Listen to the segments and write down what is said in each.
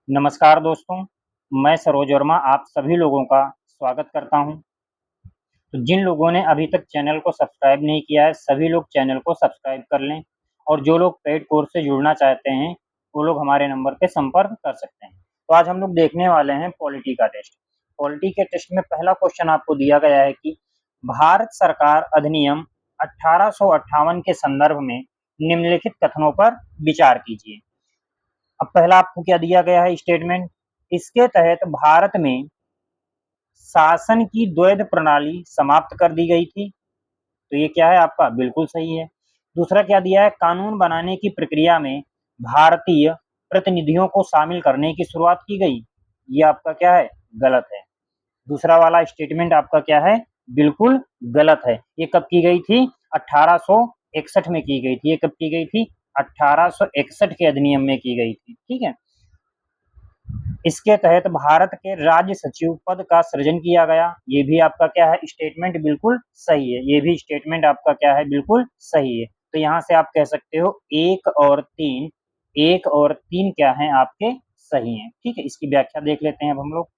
नमस्कार दोस्तों, मैं सरोज वर्मा आप सभी लोगों का स्वागत करता हूं। तो जिन लोगों ने अभी तक चैनल को सब्सक्राइब नहीं किया है, सभी लोग चैनल को सब्सक्राइब कर लें और जो लोग पेड कोर्स से जुड़ना चाहते हैं, वो लोग हमारे नंबर पे संपर्क कर सकते हैं। तो आज हम लोग देखने वाले हैं पॉलिटी का टेस्ट। पॉलिटी के टेस्ट में पहला क्वेश्चन आपको दिया गया है कि भारत सरकार अधिनियम 1858 के संदर्भ में निम्नलिखित कथनों पर विचार कीजिए। अब पहला आपको क्या दिया गया है स्टेटमेंट, इसके तहत भारत में शासन की द्वैध प्रणाली समाप्त कर दी गई थी। तो ये क्या है आपका बिल्कुल सही है। दूसरा क्या दिया है, कानून बनाने की प्रक्रिया में भारतीय प्रतिनिधियों को शामिल करने की शुरुआत की गई। ये आपका क्या है, गलत है। दूसरा वाला स्टेटमेंट आपका क्या है, बिल्कुल गलत है। ये कब की गई थी, 1861 में की गई थी। ये कब की गई थी, 1861 के अधिनियम में की गई थी। ठीक है। इसके तहत भारत के राज्य सचिव पद का सृजन किया गया। ये भी आपका क्या है, स्टेटमेंट बिल्कुल सही है। ये भी स्टेटमेंट आपका क्या है, बिल्कुल सही है। तो यहाँ से आप कह सकते हो एक और तीन क्या है आपके सही हैं। ठीक है, इसकी व्याख्या देख लेते हैं अब हम लोग।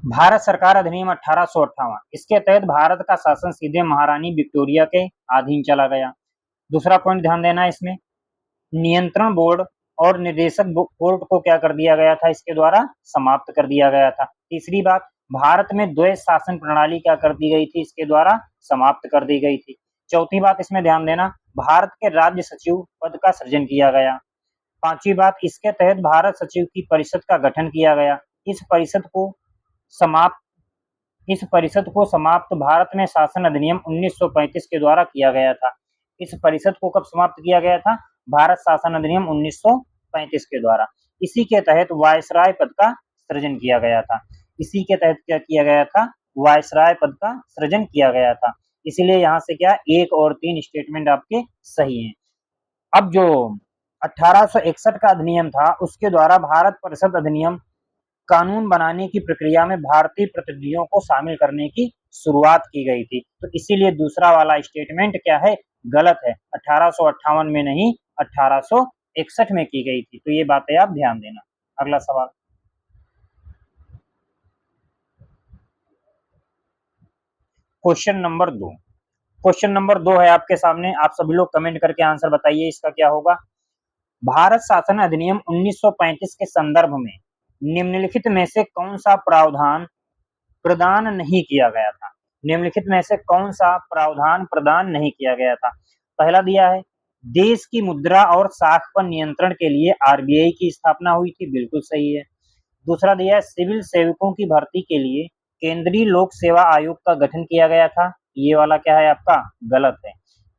भारत सरकार अधिनियम 1858, इसके तहत भारत का शासन सीधे महारानी विक्टोरिया के अधीन चला गया। दूसरा पॉइंट ध्यान देना है इसमें, नियंत्रण बोर्ड और निर्देशक कोर्ट को क्या कर दिया गया था, इसके द्वारा समाप्त कर दिया गया था। तीसरी बात, भारत में द्वैध शासन प्रणाली क्या कर दी गई थी, इसके द्वारा समाप्त कर दी गई थी। चौथी बात इसमें ध्यान देना, भारत के राज्य सचिव पद का सृजन किया गया। पांचवी बात, इसके तहत भारत सचिव की परिषद का गठन किया गया। इस परिषद को समाप्त भारत में शासन अधिनियम 1935 के द्वारा किया गया था। इस परिषद को कब समाप्त किया गया था, भारत शासन अधिनियम 1935 के द्वारा। इसी के तहत वायसराय पद का सृजन किया गया था। इसी के तहत क्या किया गया था, वायसराय पद का सृजन किया गया था। इसीलिए यहाँ से क्या, एक और तीन स्टेटमेंट आपके सही हैं। अब जो 1861 का अधिनियम था, उसके द्वारा भारत परिषद अधिनियम कानून बनाने की प्रक्रिया में भारतीय प्रतिनिधियों को शामिल करने की शुरुआत की गई थी। तो इसीलिए दूसरा वाला स्टेटमेंट क्या है, गलत है। 1858 में नहीं, 1861 में की गई थी। तो ये बातें आप ध्यान देना। अगला सवाल, क्वेश्चन नंबर 2। क्वेश्चन नंबर 2 है आपके सामने। आप सभी लोग कमेंट करके आंसर बताइए इसका क्या होगा। भारत शासन अधिनियम 1935 के संदर्भ में निम्नलिखित में से कौन सा प्रावधान प्रदान नहीं किया गया था। निम्नलिखित में से कौन सा प्रावधान प्रदान नहीं किया गया था। पहला दिया है, देश की मुद्रा और साख पर नियंत्रण के लिए आरबीआई की स्थापना हुई थी। बिल्कुल सही है। दूसरा दिया है, सिविल सेवकों की भर्ती के लिए केंद्रीय लोक सेवा आयोग का गठन किया गया था। ये वाला क्या है आपका, गलत है।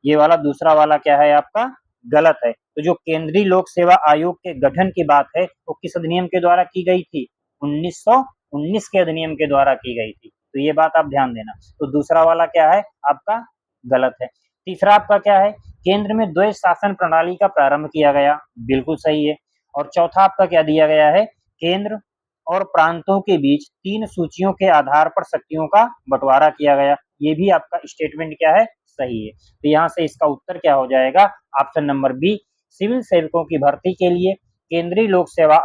ये वाला दूसरा वाला क्या है आपका, गलत है। तो जो केंद्रीय लोक सेवा आयोग के गठन की बात है, वो किस अधिनियम के द्वारा की गई थी, 1919 के अधिनियम के द्वारा की गई थी। तो ये बात आप ध्यान देना। तो दूसरा वाला क्या है आपका, गलत है। तीसरा आपका क्या है, केंद्र में द्वैध शासन प्रणाली का प्रारंभ किया गया। बिल्कुल सही है। और चौथा आपका क्या दिया गया है, केंद्र और प्रांतों के बीच 3 सूचियों के आधार पर शक्तियों का बंटवारा किया गया। ये भी आपका स्टेटमेंट क्या है, सही है। तो यहाँ से इसका उत्तर क्या हो जाएगा, ऑप्शन नंबर बी, सिविल सेवकों की भर्ती के लिए केंद्रीय लोक सेवा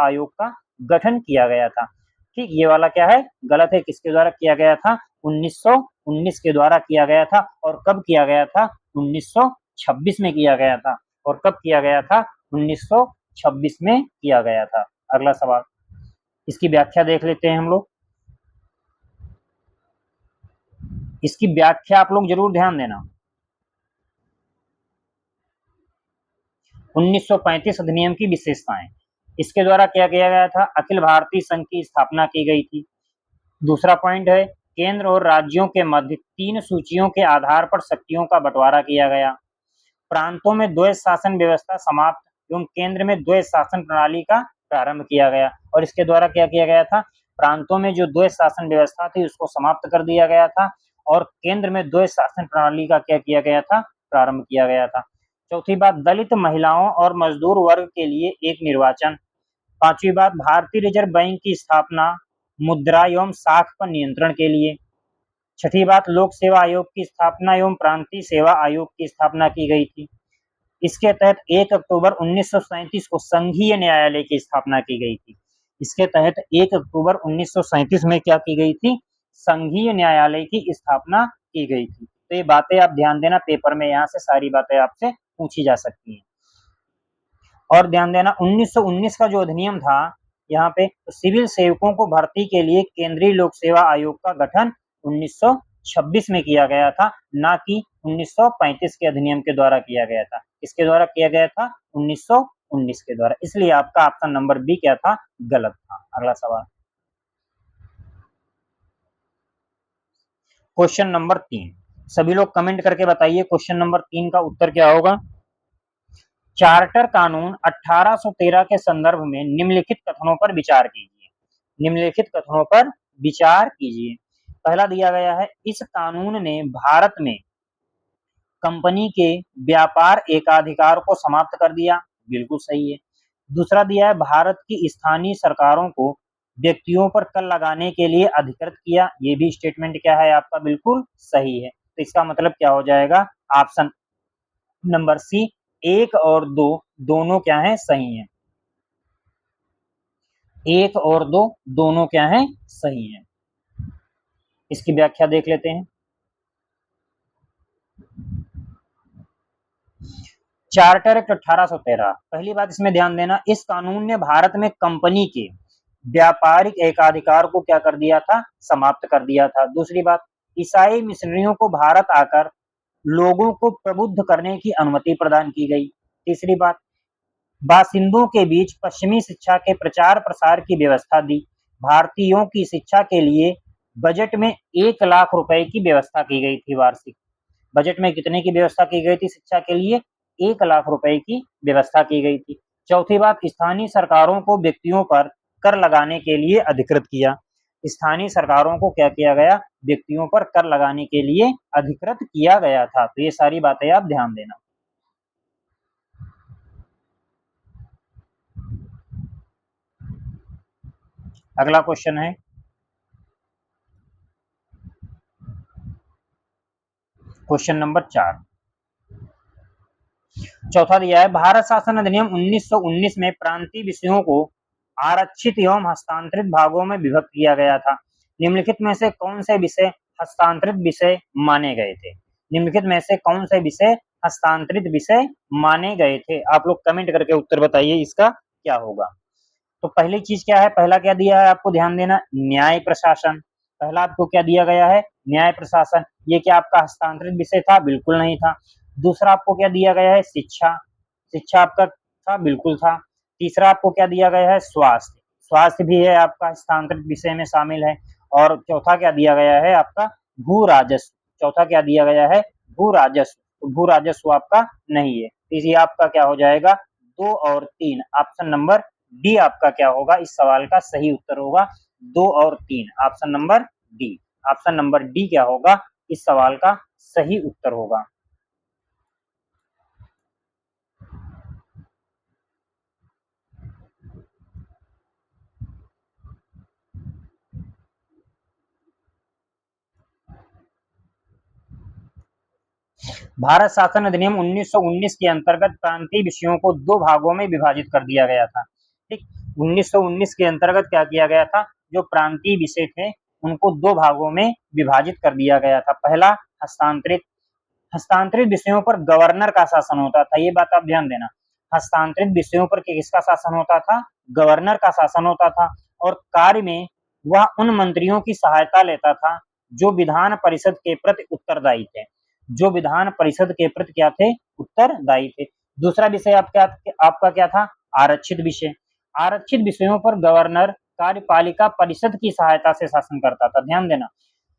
आयोग का गठन किया गया था। ठीक, ये वाला क्या है, गलत है। किसके द्वारा किया गया था, 1919 के द्वारा किया गया था। और कब किया गया था, 1926 में किया गया था। और कब किया गया था, 1926 में किया गया था। अगला सवाल, इसकी व्याख्या देख लेते हैं हम लोग। इसकी व्याख्या आप लोग जरूर ध्यान देना। 1935 अधिनियम की विशेषताएं, इसके द्वारा क्या किया गया था, अखिल भारतीय संघ की स्थापना की गई थी। दूसरा पॉइंट है, केंद्र और राज्यों के मध्य 3 सूचियों के आधार पर शक्तियों का बंटवारा किया गया। प्रांतों में द्वैध शासन व्यवस्था समाप्त एवं केंद्र में द्वैध शासन प्रणाली का प्रारंभ किया गया। और इसके द्वारा क्या किया गया था, प्रांतों में जो द्वैध शासन व्यवस्था थी उसको समाप्त कर दिया गया था। और केंद्र में द्वैध शासन प्रणाली का क्या किया गया था, प्रारंभ किया गया था। चौथी बात, दलित महिलाओं और मजदूर वर्ग के लिए एक निर्वाचन पांचवी बात, भारतीय रिजर्व बैंक की स्थापना मुद्रा एवं साख पर नियंत्रण के लिए। छठी बात, लोक सेवा आयोग की स्थापना एवं प्रांतीय सेवा आयोग की स्थापना की गई थी। इसके तहत 1 अक्टूबर 1937 को संघीय न्यायालय की स्थापना की गई थी। इसके तहत 1 अक्टूबर 1937 में क्या की गई थी? संघीय न्यायालय की स्थापना की गई थी। तो ये बातें आप ध्यान देना, पेपर में यहाँ से सारी बातें आपसे पूछी जा सकती हैं। और ध्यान देना, 1919 का जो अधिनियम था यहाँ पे, तो सिविल सेवकों को भर्ती के लिए केंद्रीय लोक सेवा आयोग का गठन 1926 में किया गया था, ना कि 1935 के अधिनियम के द्वारा किया गया था। किसके द्वारा किया गया था? 1919 के द्वारा। इसलिए आपका ऑप्शन नंबर बी क्या था? गलत था। अगला सवाल, क्वेश्चन नंबर 3। सभी लोग कमेंट करके बताइए क्वेश्चन नंबर 3 का उत्तर क्या होगा। चार्टर कानून 1813 के संदर्भ में निम्नलिखित कथनों पर विचार कीजिए। निम्नलिखित कथनों पर विचार कीजिए। पहला दिया गया है, इस कानून ने भारत में कंपनी के व्यापार एकाधिकार को समाप्त कर दिया। बिल्कुल सही है। दूसरा दिया है, भारत की स्थानीय सरकारों को व्यक्तियों पर कर लगाने के लिए अधिकृत किया। ये भी स्टेटमेंट क्या है आपका? बिल्कुल सही है। तो इसका मतलब क्या हो जाएगा? ऑप्शन नंबर सी, 1 और 2 दोनों क्या है? सही है। 1 और 2 दोनों क्या है? सही है। इसकी व्याख्या देख लेते हैं। चार्टर एक्ट 1813, पहली बात इसमें ध्यान देना, इस कानून ने भारत में कंपनी के व्यापारिक एकाधिकार को क्या कर दिया था? समाप्त कर दिया था। दूसरी बात, ईसाई मिशनरियों को भारत आकर लोगों को प्रबुद्ध करने की अनुमति प्रदान की गई। तीसरी बात, बासिंदों के बीच पश्चिमी शिक्षा के प्रचार प्रसार की व्यवस्था दी। भारतीयों की शिक्षा के लिए बजट में 1 लाख रुपए की व्यवस्था की गई थी। वार्षिक बजट में कितने की व्यवस्था की गई थी? शिक्षा के लिए 1 लाख रुपए की व्यवस्था की गई थी। चौथी बात, स्थानीय सरकारों को व्यक्तियों पर कर लगाने के लिए अधिकृत किया। स्थानीय सरकारों को क्या किया गया? व्यक्तियों पर कर लगाने के लिए अधिकृत किया गया था। तो ये सारी बातें आप ध्यान देना। अगला क्वेश्चन है क्वेश्चन नंबर 4। चौथा दिया है, भारत शासन अधिनियम 1919 में प्रांतीय विषयों को आरक्षित एवं हस्तांतरित भागों में विभक्त किया गया था। निम्नलिखित में से कौन से विषय हस्तांतरित विषय माने गए थे? निम्नलिखित में से कौन से विषय हस्तांतरित विषय माने गए थे? आप लोग कमेंट करके उत्तर बताइए इसका क्या होगा। तो पहली चीज क्या है? पहला क्या दिया है आपको? ध्यान देना, न्याय प्रशासन। पहला आपको क्या दिया गया है? न्याय प्रशासन। ये क्या आपका हस्तांतरित विषय था? बिल्कुल नहीं था। दूसरा आपको क्या दिया गया है? शिक्षा। शिक्षा आपका था? बिल्कुल था। तीसरा आपको क्या दिया गया है? स्वास्थ्य। स्वास्थ्य भी है आपका हस्तांतरित विषय में शामिल है। और चौथा क्या दिया गया है आपका? भू राजस्व। चौथा क्या दिया गया है? भू राजस्व। तो भू राजस्व आपका नहीं है। इसी आपका क्या हो जाएगा? 2 और 3, ऑप्शन नंबर डी आपका क्या होगा? इस सवाल का सही उत्तर होगा 2 और 3, option number D. Option number D क्या होगा? इस सवाल का सही उत्तर होगा। भारत शासन अधिनियम 1919 के अंतर्गत प्रांतीय विषयों को 2 भागों में विभाजित कर दिया गया था। ठीक, 1919 के अंतर्गत क्या किया गया था? जो प्रांतीय विषय थे उनको 2 भागों में विभाजित कर दिया गया था। पहला, हस्तांतरित। हस्तांतरित विषयों पर गवर्नर का शासन होता था। ये बात आप ध्यान देना, हस्तांतरित विषयों पर किसका शासन होता था? गवर्नर का शासन होता था। और कार्य में वह उन मंत्रियों की सहायता लेता था जो विधान परिषद के प्रति उत्तरदायी थे। जो विधान परिषद के प्रति क्या थे? उत्तरदायी थे। दूसरा विषय आपका क्या था? आरक्षित विषय। आरक्षित विषयों पर गवर्नर कार्यपालिका परिषद की सहायता से शासन करता था। ध्यान देना,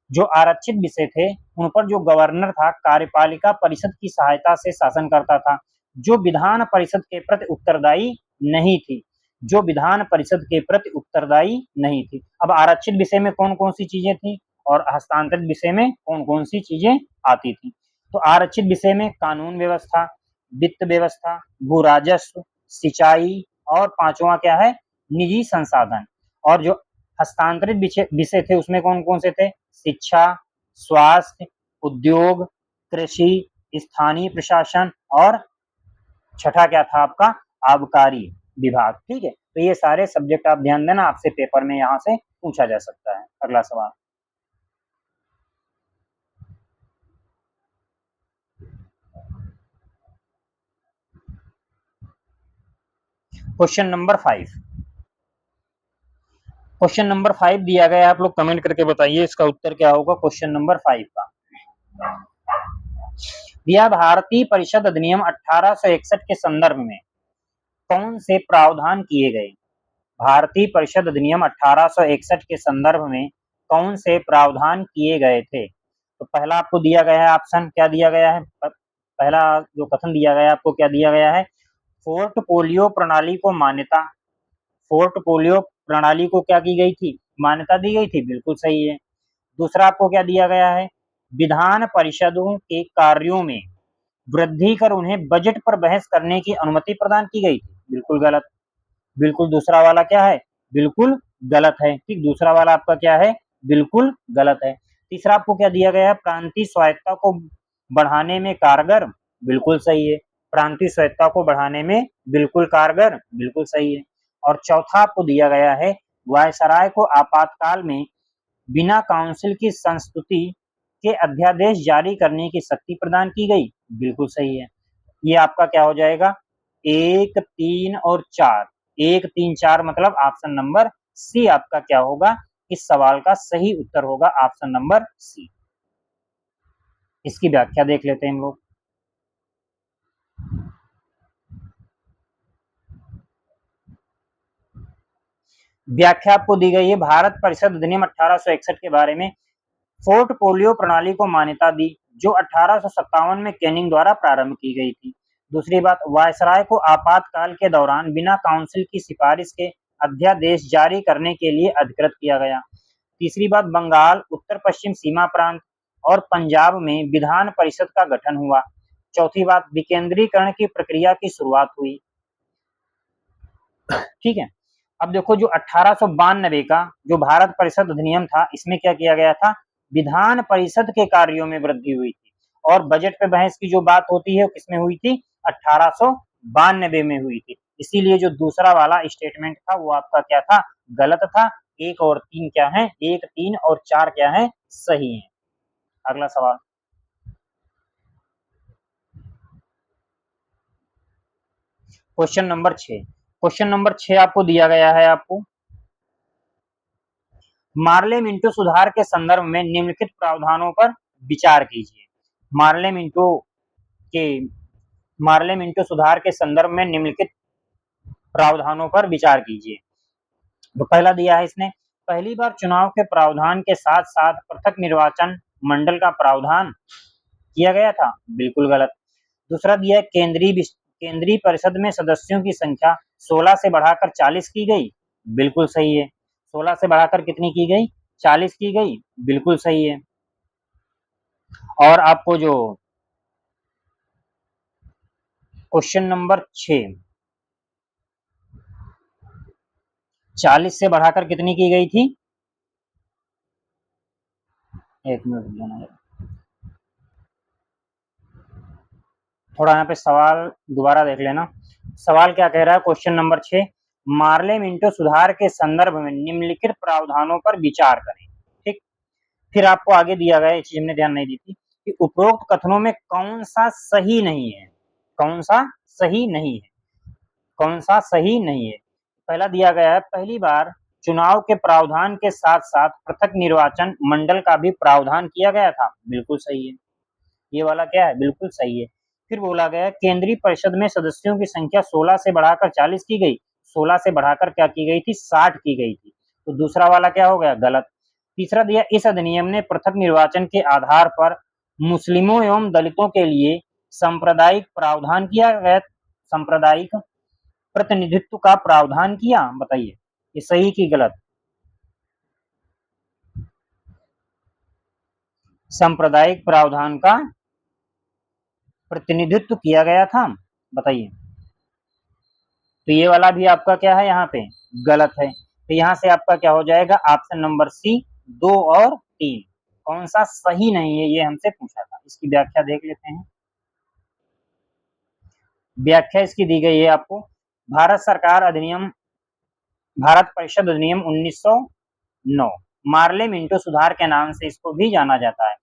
जो आरक्षित विषय थे उन पर जो गवर्नर था कार्यपालिका परिषद की सहायता से शासन करता था, जो विधान परिषद के प्रति उत्तरदायी नहीं थी। जो विधान परिषद के प्रति उत्तरदायी नहीं थी। अब आरक्षित विषय में कौन कौन सी चीजें थी और हस्तांतरित विषय में कौन कौन सी चीजें आती थी? तो आरक्षित विषय में कानून व्यवस्था, वित्त व्यवस्था, भू राजस्व, सिंचाई और पांचवा क्या है? निजी संसाधन, और जो हस्तांतरित विषय थे उसमें कौन कौन से थे? शिक्षा, स्वास्थ्य, उद्योग, कृषि, स्थानीय प्रशासन और छठा क्या था आपका? आबकारी विभाग। ठीक है, तो ये सारे सब्जेक्ट आप ध्यान देना, आपसे पेपर में यहाँ से पूछा जा सकता है। अगला सवाल, क्वेश्चन नंबर 5। क्वेश्चन नंबर 5 दिया गया है, आप लोग कमेंट करके बताइए इसका उत्तर क्या होगा क्वेश्चन नंबर 5 का। दिया भारतीय परिषद अधिनियम 1861 के संदर्भ में कौन से प्रावधान किए गए? भारतीय परिषद अधिनियम 1861 के संदर्भ में कौन से प्रावधान किए गए थे? तो पहला आपको दिया गया है ऑप्शन, क्या दिया गया है? पहला जो कथन दिया गया है आपको, क्या दिया गया है? पोर्टफोलियो प्रणाली को मान्यता। पोर्टफोलियो प्रणाली को क्या की गई थी? मान्यता दी गई थी, बिल्कुल सही है। दूसरा आपको क्या दिया गया है? विधान परिषदों के कार्यों में वृद्धि कर उन्हें बजट पर बहस करने की अनुमति प्रदान की गई थी, बिल्कुल गलत। बिल्कुल दूसरा वाला क्या है? बिल्कुल गलत है। ठीक, दूसरा वाला आपका क्या है? बिल्कुल गलत है। तीसरा आपको क्या दिया गया है? प्रांतीय स्वायत्ता को बढ़ाने में कारगर, बिल्कुल सही है। प्रांतीय स्वायत्ता को बढ़ाने में बिल्कुल कारगर, बिल्कुल सही है। और चौथा आपको दिया गया है, वायसराय को आपातकाल में बिना काउंसिल की संस्तुति के अध्यादेश जारी करने की शक्ति प्रदान की गई, बिल्कुल सही है। ये आपका क्या हो जाएगा? 1, 3 और 4। 1, 3, 4 मतलब ऑप्शन नंबर सी आपका क्या होगा? इस सवाल का सही उत्तर होगा ऑप्शन नंबर सी। इसकी व्याख्या देख लेते हैं हम लोग। व्याख्या आपको दी गई है, भारत परिषद अधिनियम 1861 के बारे में। पोर्टफोलियो प्रणाली को मान्यता दी जो 1857 में कैनिंग द्वारा प्रारंभ की गई थी। दूसरी बात, वायसराय को आपातकाल के दौरान बिना काउंसिल की सिफारिश के अध्यादेश जारी करने के लिए अधिकृत किया गया। तीसरी बात, बंगाल, उत्तर पश्चिम सीमा प्रांत और पंजाब में विधान परिषद का गठन हुआ। चौथी बात, विकेंद्रीकरण की प्रक्रिया की शुरुआत हुई। ठीक है, अब देखो जो 1892 का जो भारत परिषद अधिनियम था, इसमें क्या किया गया था? विधान परिषद के कार्यों में वृद्धि हुई थी, और बजट पे बहस की जो बात होती है वो किसमें हुई थी? 1892 में हुई थी। इसीलिए जो दूसरा वाला स्टेटमेंट था वो आपका क्या था? गलत था। 1 और 3 क्या है? 1, 3 और 4 क्या है? सही है। अगला सवाल, क्वेश्चन नंबर 6। क्वेश्चन नंबर 6 आपको दिया गया है, आपको मार्ले मिंटो सुधार के संदर्भ में निम्नलिखित प्रावधानों पर विचार कीजिए। मार्ले मिंटो के मार्ले मिंटो सुधार के संदर्भ में निम्नलिखित प्रावधानों पर विचार कीजिए। तो पहला दिया है इसने, पहली बार चुनाव के प्रावधान के साथ साथ पृथक निर्वाचन मंडल का प्रावधान किया गया था, बिल्कुल गलत। दूसरा दिया है, केंद्रीय परिषद में सदस्यों की संख्या 16 से बढ़ाकर 40 की गई, बिल्कुल सही है। 16 से बढ़ाकर कितनी की गई? 40 की गई, बिल्कुल सही है। और आपको जो क्वेश्चन नंबर 6, 40 से बढ़ाकर कितनी की गई थी? एक मिनट लेना, थोड़ा यहाँ पे सवाल दोबारा देख लेना। सवाल क्या कह रहा है? क्वेश्चन नंबर 6, मार्ले मिंटो सुधार के संदर्भ में निम्नलिखित प्रावधानों पर विचार करें। ठीक, फिर आपको आगे दिया गया, चीज हमने ध्यान नहीं दी थी कि उपरोक्त कथनों में कौन सा सही नहीं है? कौन सा सही नहीं है? कौन सा सही नहीं है? पहला दिया गया है, पहली बार चुनाव के प्रावधान के साथ साथ पृथक निर्वाचन मंडल का भी प्रावधान किया गया था, बिल्कुल सही है। ये वाला क्या है? बिल्कुल सही है। फिर बोला गया, केंद्रीय परिषद में सदस्यों की संख्या 16 से बढ़ाकर 40 की गई। 16 से बढ़ाकर क्या की गई थी? 60 की गई थी। तो दूसरा वाला क्या हो गया? गलत। तीसरा दिया, इस अधिनियम ने पृथक निर्वाचन के आधार पर मुस्लिमों एवं दलितों के लिए सांप्रदायिक प्रावधान किया गया, सांप्रदायिक प्रतिनिधित्व का प्रावधान किया। बताइए ये सही की गलत? सांप्रदायिक प्रावधान का प्रतिनिधित्व किया गया था, बताइए। तो ये वाला भी आपका क्या है यहाँ पे गलत है। तो यहाँ से आपका क्या हो जाएगा ऑप्शन नंबर सी 2 और 3 कौन सा सही नहीं है ये हमसे पूछा था। इसकी व्याख्या देख लेते हैं। व्याख्या इसकी दी गई है आपको भारत सरकार अधिनियम भारत परिषद अधिनियम 1909 मार्ले मिंटो सुधार के नाम से इसको भी जाना जाता है।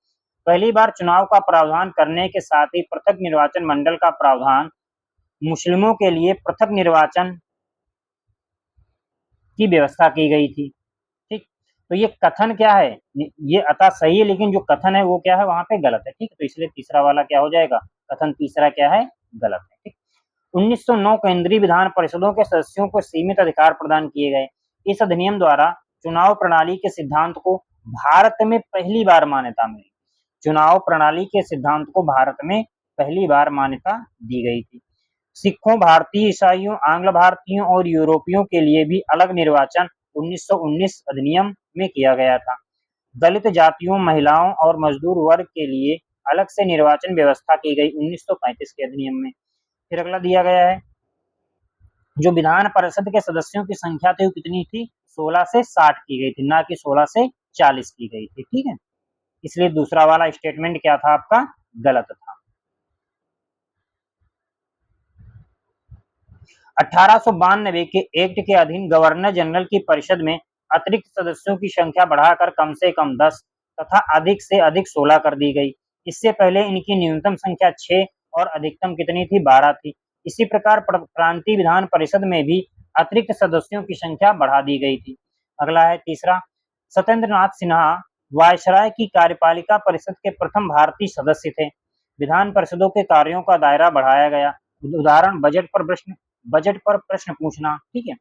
पहली बार चुनाव का प्रावधान करने के साथ ही पृथक निर्वाचन मंडल का प्रावधान मुस्लिमों के लिए पृथक निर्वाचन की व्यवस्था की गई थी। ठीक, तो ये कथन क्या है, ये अतः सही है लेकिन जो कथन है वो क्या है वहां पे गलत है। ठीक, तो इसलिए तीसरा वाला क्या हो जाएगा, कथन तीसरा क्या है, गलत है। ठीक, 1909 केंद्रीय विधान परिषदों के सदस्यों को सीमित अधिकार प्रदान किए गए। इस अधिनियम द्वारा चुनाव प्रणाली के सिद्धांत को भारत में पहली बार मान्यता मिली। चुनाव प्रणाली के सिद्धांत को भारत में पहली बार मान्यता दी गई थी। सिखों, भारतीय ईसाइयों, आंग्ल भारतीयों और यूरोपियों के लिए भी अलग निर्वाचन 1919 अधिनियम में किया गया था। दलित जातियों, महिलाओं और मजदूर वर्ग के लिए अलग से निर्वाचन व्यवस्था की गई 1935 के अधिनियम में। फिर अगला दिया गया है जो विधान परिषद के सदस्यों की संख्या थी वो कितनी थी, 16 से 60 की गई थी, ना कि 16 से 40 की गई थी। ठीक है, इसलिए दूसरा वाला स्टेटमेंट क्या था आपका, गलत था। 1892 के एक्ट के अधीन गवर्नर जनरल की परिषद में अतिरिक्त सदस्यों की संख्या बढ़ाकर कम से कम 10 तथा अधिक से अधिक 16 कर दी गई। इससे पहले इनकी न्यूनतम संख्या 6 और अधिकतम कितनी थी, 12 थी। इसी प्रकार प्रांतीय विधान परिषद में भी अतिरिक्त सदस्यों की संख्या बढ़ा दी गई थी। अगला है तीसरा, सत्येंद्र नाथ सिन्हा वायसराय की कार्यपालिका परिषद के प्रथम भारतीय सदस्य थे। विधान परिषदों के कार्यों का दायरा बढ़ाया गया। उदाहरण बजट पर प्रश्न पूछना। ठीक है,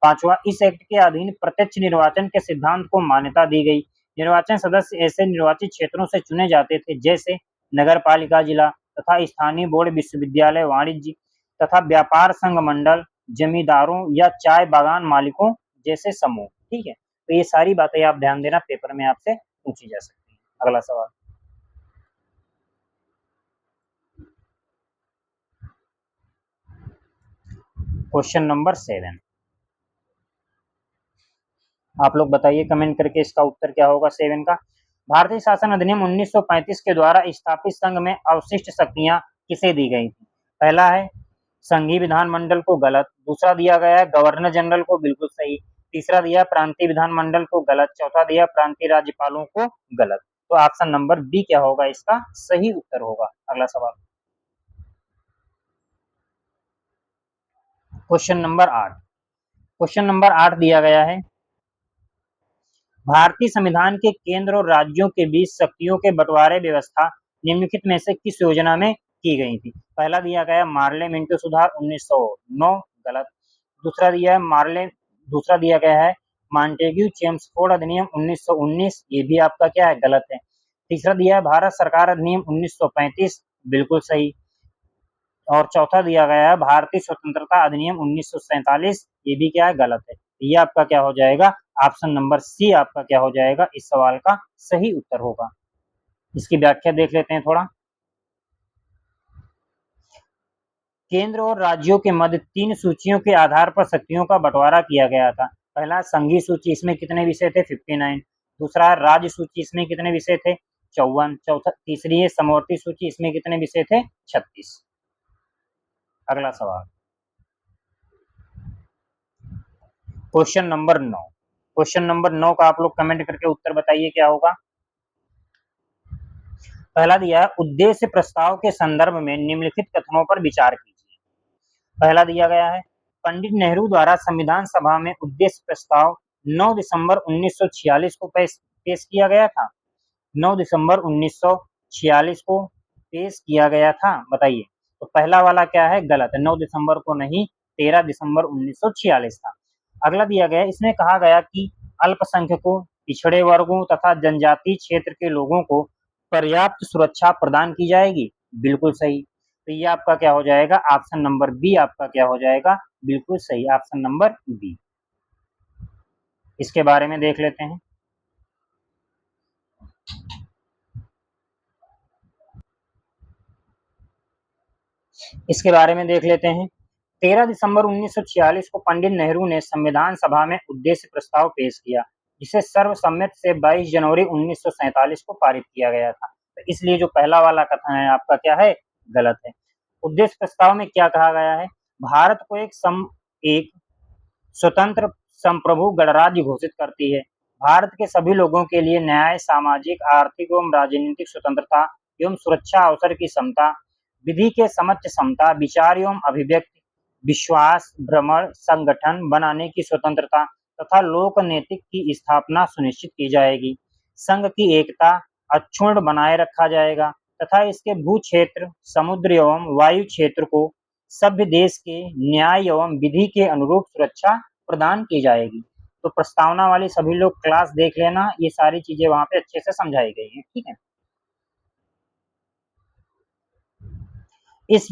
पांचवा, इस एक्ट के अधीन प्रत्यक्ष निर्वाचन के सिद्धांत को मान्यता दी गई। निर्वाचन सदस्य ऐसे निर्वाचित क्षेत्रों से चुने जाते थे जैसे नगर पालिका, जिला तथा स्थानीय बोर्ड, विश्वविद्यालय, वाणिज्य तथा व्यापार संघ मंडल, जमींदारों या चाय बागान मालिकों जैसे समूह। ठीक है, तो ये सारी बातें आप ध्यान देना, पेपर में आपसे पूछी जा सकती है। अगला सवाल, क्वेश्चन नंबर 7, आप लोग बताइए कमेंट करके इसका उत्तर क्या होगा 7 का। भारतीय शासन अधिनियम 1935 के द्वारा स्थापित संघ में अवशिष्ट शक्तियां किसे दी गई थी। पहला है संघीय विधानमंडल को, गलत। दूसरा दिया गया है गवर्नर जनरल को, बिल्कुल सही। तीसरा दिया प्रांतीय विधानमंडल को, गलत। चौथा दिया प्रांतीय राज्यपालों को, गलत। तो ऑप्शन नंबर बी क्या होगा, इसका सही उत्तर होगा। अगला सवाल, क्वेश्चन नंबर 8। क्वेश्चन नंबर 8 दिया गया है भारतीय संविधान के केंद्र और राज्यों के बीच शक्तियों के बंटवारे व्यवस्था निम्नलिखित में से किस योजना में की गई थी। पहला दिया गया मार्ले मिंटो सुधार 1909, गलत। दूसरा दिया गया है मॉन्टेग्यू चेम्सफोर्ड अधिनियम 1919, ये भी आपका क्या है, गलत है। तीसरा दिया है भारत सरकार अधिनियम 1935, बिल्कुल सही। और चौथा दिया गया है भारतीय स्वतंत्रता अधिनियम 1947, ये भी क्या है, गलत है। ये आपका क्या हो जाएगा, ऑप्शन नंबर सी आपका क्या हो जाएगा, इस सवाल का सही उत्तर होगा। इसकी व्याख्या देख लेते हैं थोड़ा। केंद्र और राज्यों के मध्य 3 सूचियों के आधार पर शक्तियों का बंटवारा किया गया था। पहला संघीय सूची, इसमें कितने विषय थे, 59। दूसरा राज्य सूची, इसमें कितने विषय थे, 54। चौथा, तीसरी है समवर्ती सूची, इसमें कितने विषय थे, 36। अगला सवाल, क्वेश्चन नंबर 9। क्वेश्चन नंबर 9 का आप लोग कमेंट करके उत्तर बताइए क्या होगा। पहला दिया है उद्देश्य प्रस्ताव के संदर्भ में निम्नलिखित कथनों पर विचार कीजिए। पहला दिया गया है पंडित नेहरू द्वारा संविधान सभा में उद्देश्य प्रस्ताव 9 दिसंबर 1946 को पेश किया गया था। 9 दिसंबर 1946 को पेश किया गया था, बताइए। तो पहला वाला क्या है, गलत है, 9 दिसंबर को नहीं, 13 दिसंबर 1946 था। अगला दिया गया इसमें कहा गया कि अल्पसंख्यकों, पिछड़े वर्गों तथा जनजातीय क्षेत्र के लोगों को पर्याप्त सुरक्षा प्रदान की जाएगी, बिल्कुल सही। तो ये आपका क्या हो जाएगा, ऑप्शन नंबर बी आपका क्या हो जाएगा, बिल्कुल सही, ऑप्शन नंबर बी। इसके बारे में देख लेते हैं। इसके बारे में देख लेते हैं 13 दिसंबर 1946 को पंडित नेहरू ने संविधान सभा में उद्देश्य प्रस्ताव पेश किया, जिसे सर्वसम्मति से 22 जनवरी 1947 को पारित किया गया था। तो इसलिए जो पहला वाला कथन है आपका क्या है, गलत है। उद्देश्य प्रस्ताव में क्या कहा गया है, भारत को एक स्वतंत्र संप्रभु गणराज्य घोषित करती है। भारत के सभी लोगों के लिए न्याय, सामाजिक, आर्थिक एवं राजनीतिक स्वतंत्रता एवं सुरक्षा अवसर की समता, विधि के समक्ष समता, विचार एवं अभिव्यक्ति, विश्वास, भ्रमण, संगठन बनाने की स्वतंत्रता तथा लोकनीति की स्थापना सुनिश्चित की जाएगी। संघ की एकता अक्षुण्ण बनाए रखा जाएगा तथा इसके भू क्षेत्र, समुद्र एवं वायु क्षेत्र को सभ्य देश के न्याय एवं विधि के अनुरूप सुरक्षा प्रदान की जाएगी। तो प्रस्तावना वाली सभी लोग क्लास देख लेना, ये सारी चीजें वहां पे अच्छे से समझाई गई हैं, ठीक है। इस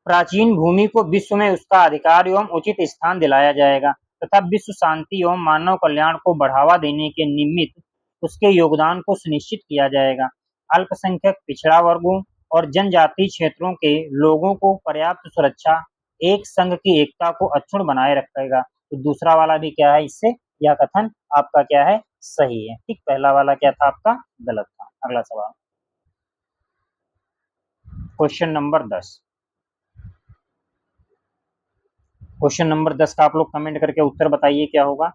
प्राचीन भूमि को विश्व में उसका अधिकार एवं उचित स्थान दिलाया जाएगा तथा विश्व शांति एवं मानव कल्याण को बढ़ावा देने के निमित्त उसके योगदान को सुनिश्चित किया जाएगा। अल्पसंख्यक, पिछड़ा वर्गों और जनजातीय क्षेत्रों के लोगों को पर्याप्त सुरक्षा एक संघ की एकता को अक्षुण्ण बनाए रखेगा। तो दूसरा वाला भी क्या है, इससे यह कथन आपका क्या है, सही है, ठीक। पहला वाला क्या था आपका, गलत था। अगला सवाल, क्वेश्चन नंबर 10। क्वेश्चन नंबर 10 का आप लोग कमेंट करके उत्तर बताइए क्या होगा।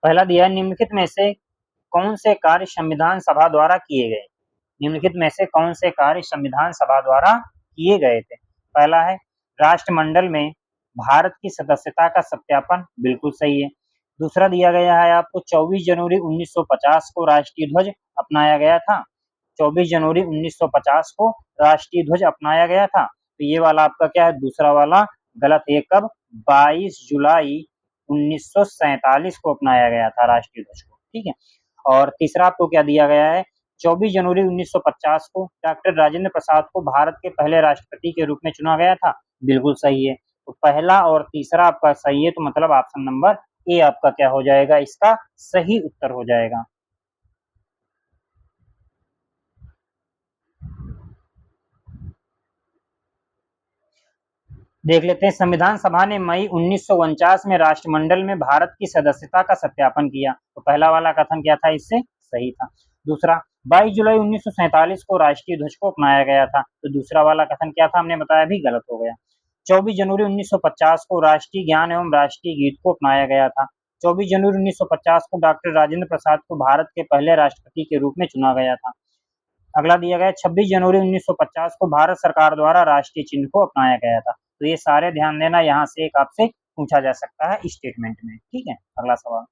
पहला दिया है, निम्नलिखित में से कौन से कार्य संविधान सभा द्वारा किए गए। निम्नलिखित में से कौन से कार्य संविधान सभा द्वारा किए गए थे। पहला है राष्ट्रमंडल में भारत की सदस्यता का सत्यापन, बिल्कुल सही है। दूसरा दिया गया है आपको 24 जनवरी 1950 को राष्ट्रीय ध्वज अपनाया गया था। 24 जनवरी 1950 को राष्ट्रीय ध्वज अपनाया गया था। तो ये वाला आपका क्या है, दूसरा वाला गलत है। कब, 22 जुलाई 1947 को अपनाया गया था राष्ट्रीय ध्वज को, ठीक है। और तीसरा आपको क्या दिया गया है, 24 जनवरी 1950 को डॉक्टर राजेंद्र प्रसाद को भारत के पहले राष्ट्रपति के रूप में चुना गया था, बिल्कुल सही है। तो पहला और तीसरा आपका सही है, तो मतलब ऑप्शन नंबर ए आपका क्या हो जाएगा, इसका सही उत्तर हो जाएगा। देख लेते हैं, संविधान सभा ने मई 1949 में राष्ट्रमंडल में भारत की सदस्यता का सत्यापन किया। तो पहला वाला कथन क्या था, इससे सही था। दूसरा, 22 जुलाई 1947 को राष्ट्रीय ध्वज को अपनाया गया था। तो दूसरा वाला कथन क्या था, हमने बताया भी गलत हो गया। 24 जनवरी 1950 को राष्ट्रीय ज्ञान एवं राष्ट्रीय गीत को अपनाया गया था। 24 जनवरी 1950 को डॉक्टर राजेंद्र प्रसाद को भारत के पहले राष्ट्रपति के रूप में चुना गया था। अगला दिया गया 26 जनवरी 1950 को भारत सरकार द्वारा राष्ट्रीय चिन्ह को अपनाया गया था। तो ये सारे ध्यान देना, यहाँ से एक आपसे पूछा जा सकता है स्टेटमेंट में, ठीक है। अगला सवाल,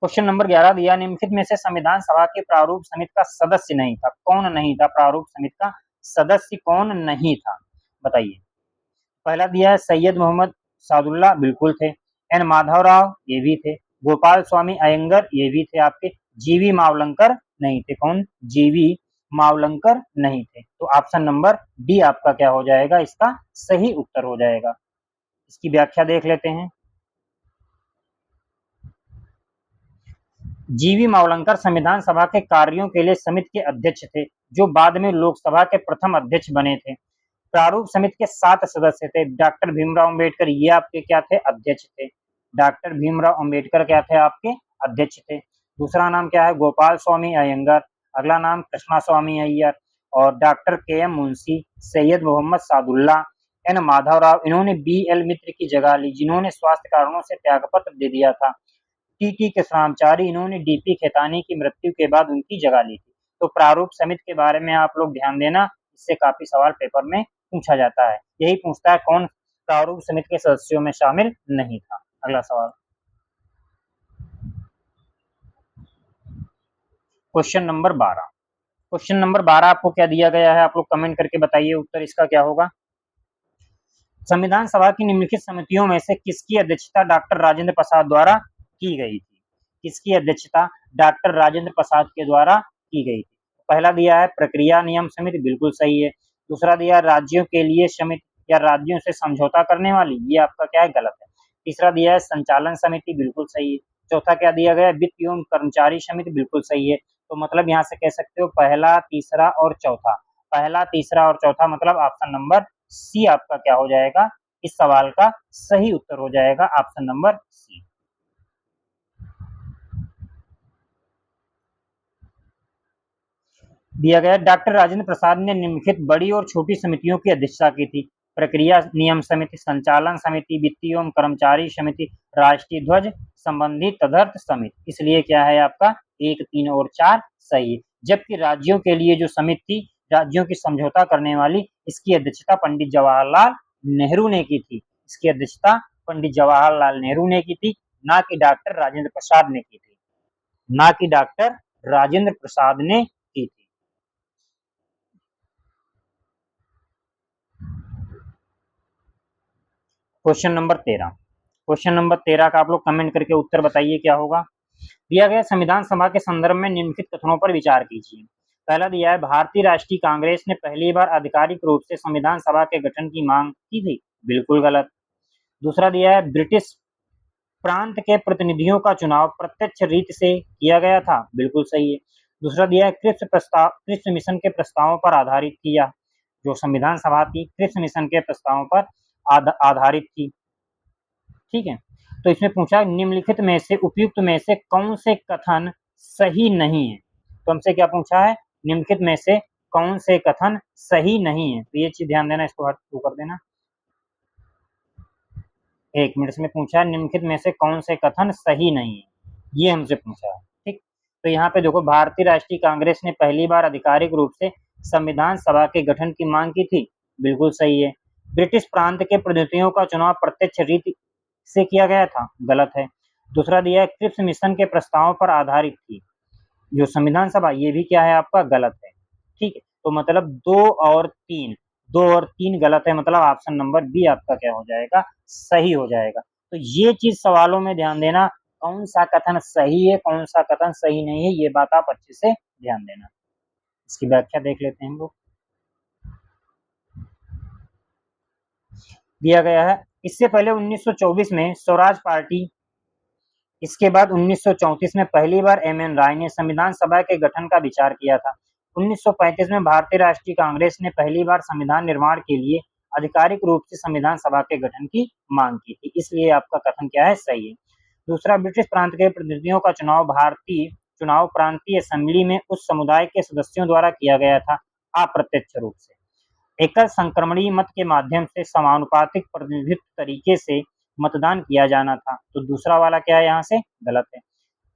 क्वेश्चन नंबर 11 दिया, निम्नलिखित में से संविधान सभा के प्रारूप समिति का सदस्य नहीं था, कौन नहीं था, प्रारूप समिति का सदस्य कौन नहीं था, बताइए। पहला दिया है सैयद मोहम्मद सादुल्ला, बिल्कुल थे। एन माधवराव, ये भी थे। गोपाल स्वामी अयंगर, ये भी थे आपके। जीवी मावलंकर नहीं थे, कौन, जीवी मावलंकर नहीं थे। तो ऑप्शन नंबर डी आपका क्या हो जाएगा, इसका सही उत्तर हो जाएगा। इसकी व्याख्या देख लेते हैं। जीवी मावलंकर संविधान सभा के कार्यों के लिए समिति के अध्यक्ष थे, जो बाद में लोकसभा के प्रथम अध्यक्ष बने थे। प्रारूप समिति के 7 सदस्य थे। डॉक्टर भीमराव अंबेडकर, ये आपके क्या थे, अध्यक्ष थे। डॉक्टर भीमराव अंबेडकर क्या थे, आपके अध्यक्ष थे। दूसरा नाम क्या है, गोपाल स्वामी अयंगर। अगला नाम कृष्णा स्वामी अय्यर। और डॉक्टर के एम मुंशी, सैयद मोहम्मद सादुल्ला, एन माधवराव, इन्होंने बी एल मित्र की जगह ली, जिन्होंने स्वास्थ्य कारणों से त्यागपत्र दे दिया था। टी टी कृष्णाचारी, इन्होंने डीपी खेतानी की मृत्यु के बाद उनकी जगह ली थी। तो प्रारूप समिति के बारे में आप लोग ध्यान देना, इससे काफी सवाल पेपर में पूछा जाता है। यही पूछता है कौन प्रारूप समिति के सदस्यों में शामिल नहीं था। अगला सवाल, क्वेश्चन नंबर 12। क्वेश्चन नंबर 12 आपको क्या दिया गया है, आप लोग कमेंट करके बताइए उत्तर इसका क्या होगा। संविधान सभा की निम्नलिखित समितियों में से किसकी अध्यक्षता डॉक्टर राजेंद्र प्रसाद द्वारा की गई थी। किसकी अध्यक्षता डॉक्टर राजेंद्र प्रसाद के द्वारा की गई थी। पहला दिया है प्रक्रिया नियम समिति, बिल्कुल सही है। दूसरा दिया राज्यों के लिए समिति या राज्यों से समझौता करने वाली, ये आपका क्या है, गलत है। तीसरा दिया है संचालन समिति, बिल्कुल सही है। चौथा क्या दिया गया, वित्त एवं कर्मचारी समिति, बिल्कुल सही है। तो मतलब यहाँ से कह सकते हो पहला, तीसरा और चौथा पहला, तीसरा और चौथा, मतलब ऑप्शन नंबर सी आपका क्या हो जाएगा, इस सवाल का सही उत्तर हो जाएगा ऑप्शन नंबर सी। दिया गया डॉक्टर राजेंद्र प्रसाद ने निम्नलिखित बड़ी और छोटी समितियों की अध्यक्षता की थी। प्रक्रिया नियम समिति, संचालन समिति, वित्तीय एवं कर्मचारी समिति, राष्ट्रीय ध्वज संबंधी तदर्थ समिति। इसलिए क्या है आपका 1, 3 और 4 सही है। जबकि राज्यों के लिए जो समिति थी, राज्यों की समझौता करने वाली, इसकी अध्यक्षता पंडित जवाहरलाल नेहरू ने की थी। इसकी अध्यक्षता पंडित जवाहरलाल नेहरू ने की थी, ना कि डॉक्टर राजेंद्र प्रसाद ने की थी, ना कि डॉक्टर राजेंद्र प्रसाद ने की थी। क्वेश्चन नंबर 13, क्वेश्चन नंबर 13 का आप लोग कमेंट करके उत्तर बताइए क्या होगा। दिया गया संविधान सभा के संदर्भ में निम्नलिखित कथनों पर विचार कीजिए। पहला दिया है भारतीय राष्ट्रीय कांग्रेस ने पहली बार आधिकारिक रूप से संविधान सभा के गठन की मांग की थी, बिल्कुल गलत। दूसरा दिया है ब्रिटिश प्रांत के प्रतिनिधियों का चुनाव प्रत्यक्ष रीत से किया गया था, बिल्कुल सही है। दूसरा दिया है क्रिप्स मिशन के प्रस्तावों पर आधारित किया, जो संविधान सभा थी क्रिप्स मिशन के प्रस्तावों पर आधारित थी, ठीक है। तो इसमें पूछा निम्नलिखित में से उपयुक्त में से कौन से कथन सही नहीं है। तो हमसे क्या पूछा है, निम्नलिखित में से कौन से कथन सही नहीं है, तो ये चीज ध्यान देना, इसको हट कर देना। 1 मिनट में पूछा है निम्नलिखित में से कौन से कथन सही नहीं है, ये हमसे पूछा है, ठीक। तो यहाँ पे देखो भारतीय राष्ट्रीय कांग्रेस ने पहली बार आधिकारिक रूप से संविधान सभा के गठन की मांग की थी, बिल्कुल सही है। ब्रिटिश प्रांत के प्रतिनिधियों का चुनाव प्रत्यक्ष रीति से किया गया था, गलत है। दूसरा दिया है क्रिप्स मिशन के प्रस्तावों पर आधारित थी, जो संविधान सभा, ये भी क्या है आपका गलत है, ठीक है। तो मतलब 2 और 3 गलत है, मतलब ऑप्शन नंबर बी आपका क्या हो जाएगा, सही हो जाएगा। तो ये चीज सवालों में ध्यान देना, कौन सा कथन सही है कौन सा कथन सही नहीं है, ये बात आप अच्छे से ध्यान देना। इसकी व्याख्या देख लेते हैं हम लोग। दिया गया है इससे पहले 1924 में स्वराज पार्टी, इसके बाद 1934 में पहली बार एम.एन. राय ने संविधान सभा के गठन का विचार किया था। 1935 में भारतीय राष्ट्रीय कांग्रेस ने पहली बार संविधान निर्माण के लिए आधिकारिक रूप से संविधान सभा के गठन की मांग की थी, इसलिए आपका कथन क्या है, सही है। दूसरा, ब्रिटिश प्रांत के प्रतिनिधियों का चुनाव प्रांतीय असेंबली में उस समुदाय के सदस्यों द्वारा किया गया था, अप्रत्यक्ष रूप से। एकल संक्रमणीय मत के माध्यम से समानुपातिक प्रतिनिधित्व तरीके से मतदान किया जाना था, तो दूसरा वाला क्या है यहाँ से गलत है।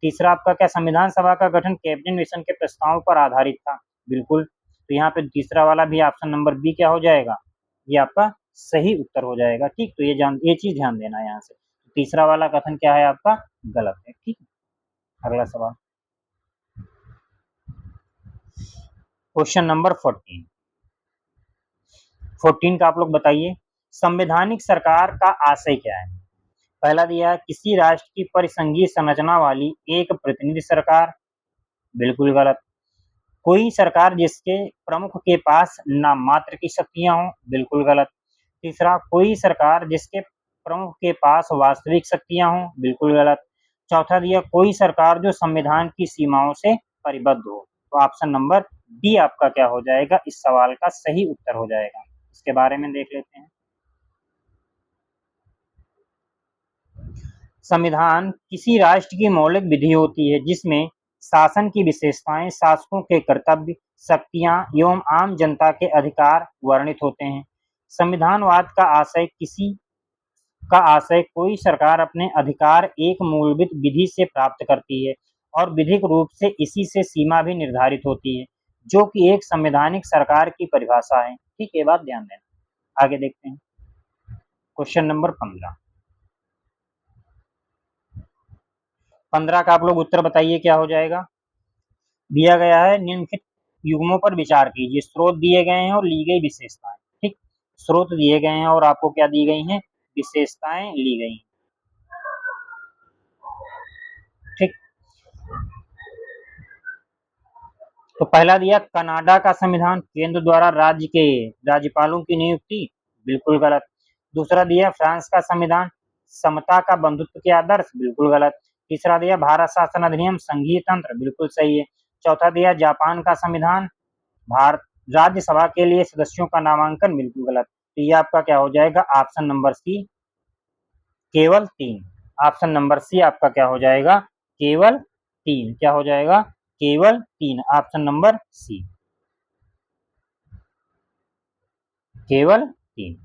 तीसरा आपका क्या, संविधान सभा का गठन कैबिनेट मिशन के प्रस्ताव पर आधारित था, बिल्कुल। तो यहाँ पे तीसरा वाला भी ऑप्शन नंबर बी क्या हो जाएगा, ये आपका सही उत्तर हो जाएगा, ठीक। तो ये चीज ध्यान देना है यहाँ से, तीसरा वाला कथन क्या है आपका गलत है, ठीक। अगला सवाल, क्वेश्चन नंबर 14 का आप लोग बताइए, संवैधानिक सरकार का आशय क्या है। पहला दिया है किसी राष्ट्र की परिसंघीय संरचना वाली एक प्रतिनिधि सरकार, बिल्कुल गलत। कोई सरकार जिसके प्रमुख के पास नाम मात्र की शक्तियां हों, बिल्कुल गलत। तीसरा, कोई सरकार जिसके प्रमुख के पास वास्तविक शक्तियां हों, बिल्कुल गलत। चौथा दिया कोई सरकार जो संविधान की सीमाओं से परिबद्ध हो, तो ऑप्शन नंबर डी आपका क्या हो जाएगा, इस सवाल का सही उत्तर हो जाएगा। इसके बारे में देख लेते हैं। संविधान किसी राष्ट्र की मौलिक विधि होती है जिसमें शासन की विशेषताएं, शासकों के कर्तव्य, शक्तियां एवं आम जनता के अधिकार वर्णित होते हैं। संविधानवाद का आशय कोई सरकार अपने अधिकार एक मूलभूत विधि से प्राप्त करती है और विधिक रूप से इसी से सीमा भी निर्धारित होती है, जो कि एक संवैधानिक सरकार की परिभाषा है, ठीक। ये बात ध्यान देना। आगे देखते हैं, क्वेश्चन नंबर 15 का आप लोग उत्तर बताइए क्या हो जाएगा। दिया गया है निम्नलिखित युग्मों पर विचार कीजिए, स्रोत दिए गए हैं और ली गई विशेषताएं, ठीक। स्रोत दिए गए हैं और आपको क्या दी गई हैं, विशेषताएं ली गई हैं, ठीक। तो पहला दिया कनाडा का संविधान केंद्र द्वारा राज्य के राज्यपालों की नियुक्ति, बिल्कुल गलत। दूसरा दिया फ्रांस का संविधान समता का बंधुत्व के आदर्श, बिल्कुल गलत। तीसरा दिया भारत शासन अधिनियम संघीय तंत्र, बिल्कुल सही है। चौथा दिया जापान का संविधान भारत राज्यसभा के लिए सदस्यों का नामांकन बिल्कुल गलत। तो ये आपका क्या हो जाएगा, ऑप्शन नंबर सी, केवल 3। ऑप्शन नंबर सी आपका क्या हो जाएगा, केवल 3। क्या हो जाएगा, केवल 3। ऑप्शन नंबर सी, केवल 3।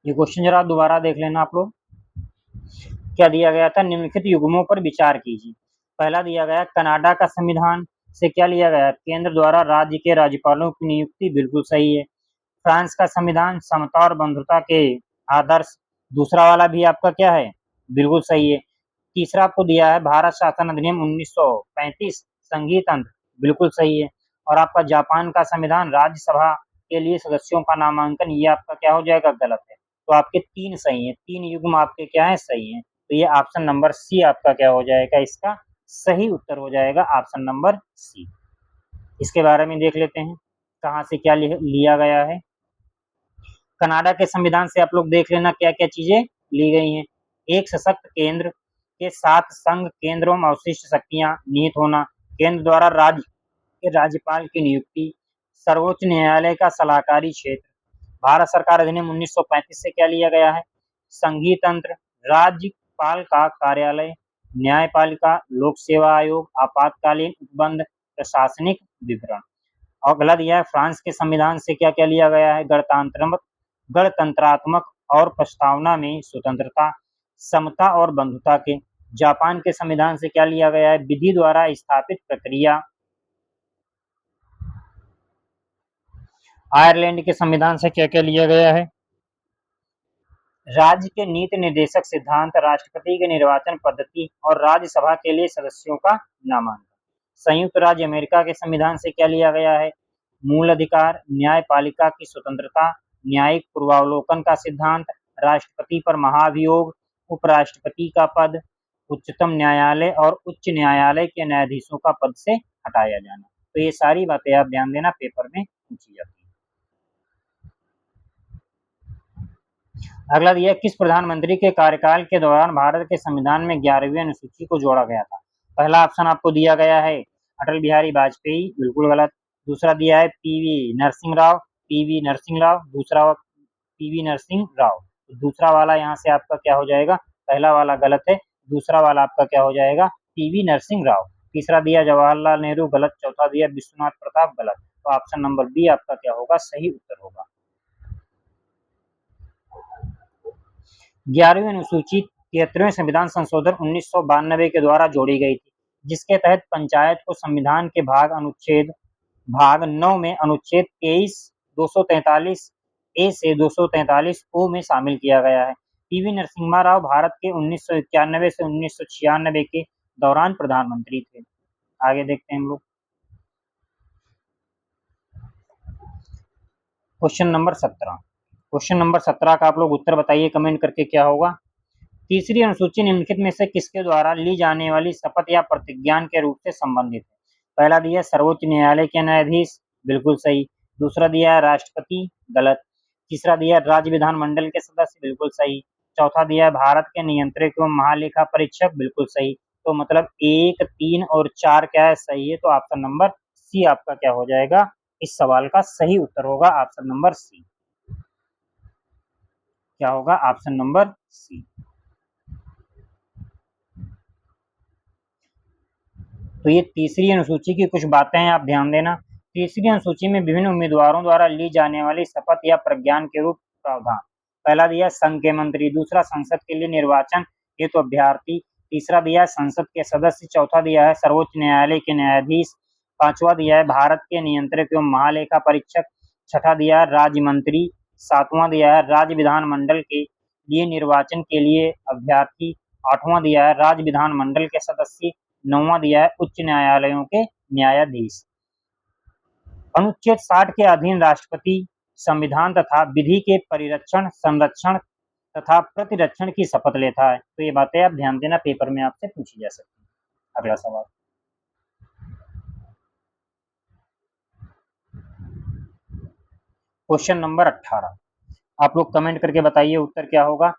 ये क्वेश्चन जरा दोबारा देख लेना आप लोग। क्या दिया गया था, निम्नलिखित युग्मों पर विचार कीजिए। पहला दिया गया कनाडा का संविधान से क्या लिया गया, केंद्र द्वारा राज्य के राज्यपालों की नियुक्ति, बिल्कुल सही है। फ्रांस का संविधान समता और बंधुता के आदर्श, दूसरा वाला भी आपका क्या है, बिल्कुल सही है। तीसरा आपको दिया है भारत शासन अधिनियम 1935 संघीय तंत्र, बिल्कुल सही है। और आपका जापान का संविधान राज्यसभा के लिए सदस्यों का नामांकन, ये आपका क्या हो जाएगा, गलत है। तो आपके 3 सही हैं, 3 युग्म आपके क्या है, सही हैं। तो ये ऑप्शन नंबर सी आपका क्या हो जाएगा, इसका सही उत्तर हो जाएगा ऑप्शन नंबर सी। इसके बारे में देख लेते हैं कहाँ से क्या लिया गया है। कनाडा के संविधान से आप लोग देख लेना क्या क्या चीजें ली गई हैं। एक सशक्त केंद्र के साथ संघ केंद्रों में अवशिष्ट शक्तियां निहित होना, केंद्र द्वारा राज्य के राज्यपाल की नियुक्ति, सर्वोच्च न्यायालय का सलाहकारी क्षेत्र। भारत सरकार अधिनियम 1935 से क्या लिया गया है, संघीय तंत्र, राज्यपाल का कार्यालय, न्यायपालिका, लोक सेवा आयोग, आपातकालीन उपबंध, प्रशासनिक विवरण। और अगला दिया है फ्रांस के संविधान से क्या क्या लिया गया है, गणतंत्रात्मक और प्रस्तावना में स्वतंत्रता, समता और बंधुता के। जापान के संविधान से क्या लिया गया है, विधि द्वारा स्थापित प्रक्रिया। आयरलैंड के संविधान से क्या क्या लिया गया है, राज्य के नीति निर्देशक सिद्धांत, राष्ट्रपति के निर्वाचन पद्धति और राज्यसभा के लिए सदस्यों का नामांकन। संयुक्त राज्य अमेरिका के संविधान से क्या लिया गया है, मूल अधिकार, न्यायपालिका की स्वतंत्रता, न्यायिक पूर्वावलोकन का सिद्धांत, राष्ट्रपति पर महाभियोग, उपराष्ट्रपति का पद, उच्चतम न्यायालय और उच्च न्यायालय के न्यायाधीशों का पद से हटाया जाना। तो ये सारी बातें आप ध्यान देना, पेपर में पूछी जाती है। अगला दिया, किस प्रधानमंत्री के कार्यकाल के दौरान भारत के संविधान में 11वीं अनुसूची को जोड़ा गया था। पहला ऑप्शन आपको दिया गया है अटल बिहारी वाजपेयी, बिल्कुल गलत। दूसरा दिया है पीवी नरसिंह राव, दूसरा पीवी नरसिंह राव। दूसरा वाला यहाँ से आपका क्या हो जाएगा, पहला वाला गलत है, दूसरा वाला आपका क्या हो जाएगा, पीवी नरसिंह राव। तीसरा दिया जवाहरलाल नेहरू, गलत। चौथा दिया विश्वनाथ प्रताप, गलत। तो ऑप्शन नंबर बी आपका क्या होगा, सही उत्तर होगा। 11वीं अनुसूची 73वें संविधान संशोधन 1992 के द्वारा जोड़ी गई थी, जिसके तहत पंचायत को संविधान के भाग 9 में अनुच्छेद 23 243 ए से 243 ओ में शामिल किया गया है। पीवी नरसिम्हा राव भारत के 1991 से 1996 के दौरान प्रधानमंत्री थे। आगे देखते हैं हम लोग क्वेश्चन नंबर 17। क्वेश्चन नंबर 17 का आप लोग उत्तर बताइए कमेंट करके, क्या होगा। तीसरी अनुसूची निम्नलिखित में से किसके द्वारा ली जाने वाली शपथ या प्रतिज्ञान के रूप से संबंधित है। पहला दिया सर्वोच्च न्यायालय के न्यायाधीश, बिल्कुल सही। दूसरा दिया है राष्ट्रपति, गलत। तीसरा दिया राज्य विधानमंडल के सदस्य, बिल्कुल सही। चौथा दिया है भारत के नियंत्रक एवं महालेखा परीक्षक, बिल्कुल सही। तो मतलब 1, 3 और 4 क्या है, सही है। तो ऑप्शन नंबर सी आपका क्या हो जाएगा, इस सवाल का सही उत्तर होगा ऑप्शन नंबर सी। क्या होगा, ऑप्शन नंबर सी। तो ये तीसरी अनुसूची की कुछ बातें हैं, आप ध्यान देना। तीसरी अनुसूची में विभिन्न उम्मीदवारों द्वारा ली जाने वाली शपथ या प्रज्ञान के रूप प्रावधान। पहला दिया संघ के मंत्री, दूसरा संसद के लिए निर्वाचन हेतु अभ्यर्थी, तीसरा दिया है संसद के सदस्य, चौथा दिया है सर्वोच्च न्यायालय के न्यायाधीश, पांचवा दिया है भारत के नियंत्रक एवं महालेखा परीक्षक, छठा दिया है राज्य मंत्री, सातवां दिया है राज्य विधानमंडल के लिए निर्वाचन के लिए अभ्यर्थी, आठवां दिया है राज्य विधानमंडल के सदस्य, नौवां दिया है उच्च न्यायालयों के न्यायाधीश। अनुच्छेद 60 के अधीन राष्ट्रपति संविधान तथा विधि के परिरक्षण, संरक्षण तथा प्रतिरक्षण की शपथ लेता है। तो ये बातें आप ध्यान देना, पेपर में आपसे पूछी जा सकती है। अगला सवाल, क्वेश्चन नंबर 18, आप लोग कमेंट करके बताइए उत्तर क्या होगा।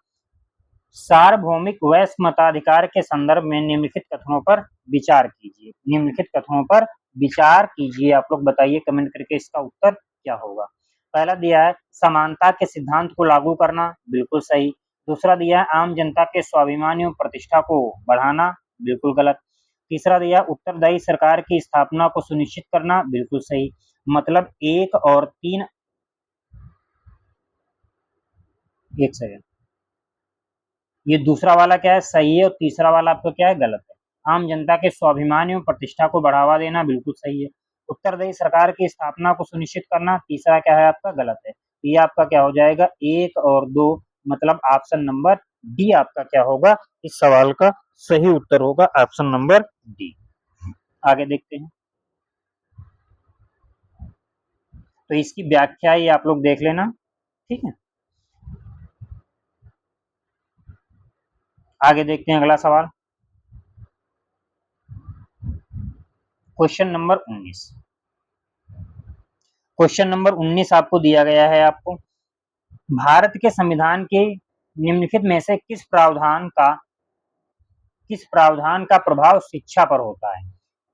सार्वभौमिक वैश्विक मताधिकार के संदर्भ में निम्नलिखित कथनों पर विचार कीजिए। निम्नलिखित कथनों पर विचार कीजिए, आप लोग बताइए कमेंट करके इसका उत्तर क्या होगा। पहला दिया है समानता के सिद्धांत को लागू करना, बिल्कुल सही। दूसरा दिया है आम जनता के स्वाभिमान एवं प्रतिष्ठा को बढ़ाना, बिल्कुल गलत। तीसरा दिया उत्तरदायी सरकार की स्थापना को सुनिश्चित करना, बिल्कुल सही। मतलब 1 और 3, एक सेकंड, ये दूसरा वाला क्या है, सही है, और तीसरा वाला आपका क्या है, गलत है। आम जनता के स्वाभिमान एवं प्रतिष्ठा को बढ़ावा देना, बिल्कुल सही है। उत्तरदायी सरकार की स्थापना को सुनिश्चित करना, तीसरा क्या है आपका, गलत है। ये आपका क्या हो जाएगा, 1 और 2, मतलब ऑप्शन नंबर डी आपका क्या होगा, इस सवाल का सही उत्तर होगा ऑप्शन नंबर डी। आगे देखते हैं, तो इसकी व्याख्या ये आप लोग देख लेना, ठीक है। आगे देखते हैं अगला सवाल, क्वेश्चन नंबर 19। क्वेश्चन नंबर 19 आपको दिया गया है, आपको भारत के संविधान के निम्नलिखित में से किस प्रावधान का प्रभाव शिक्षा पर होता है।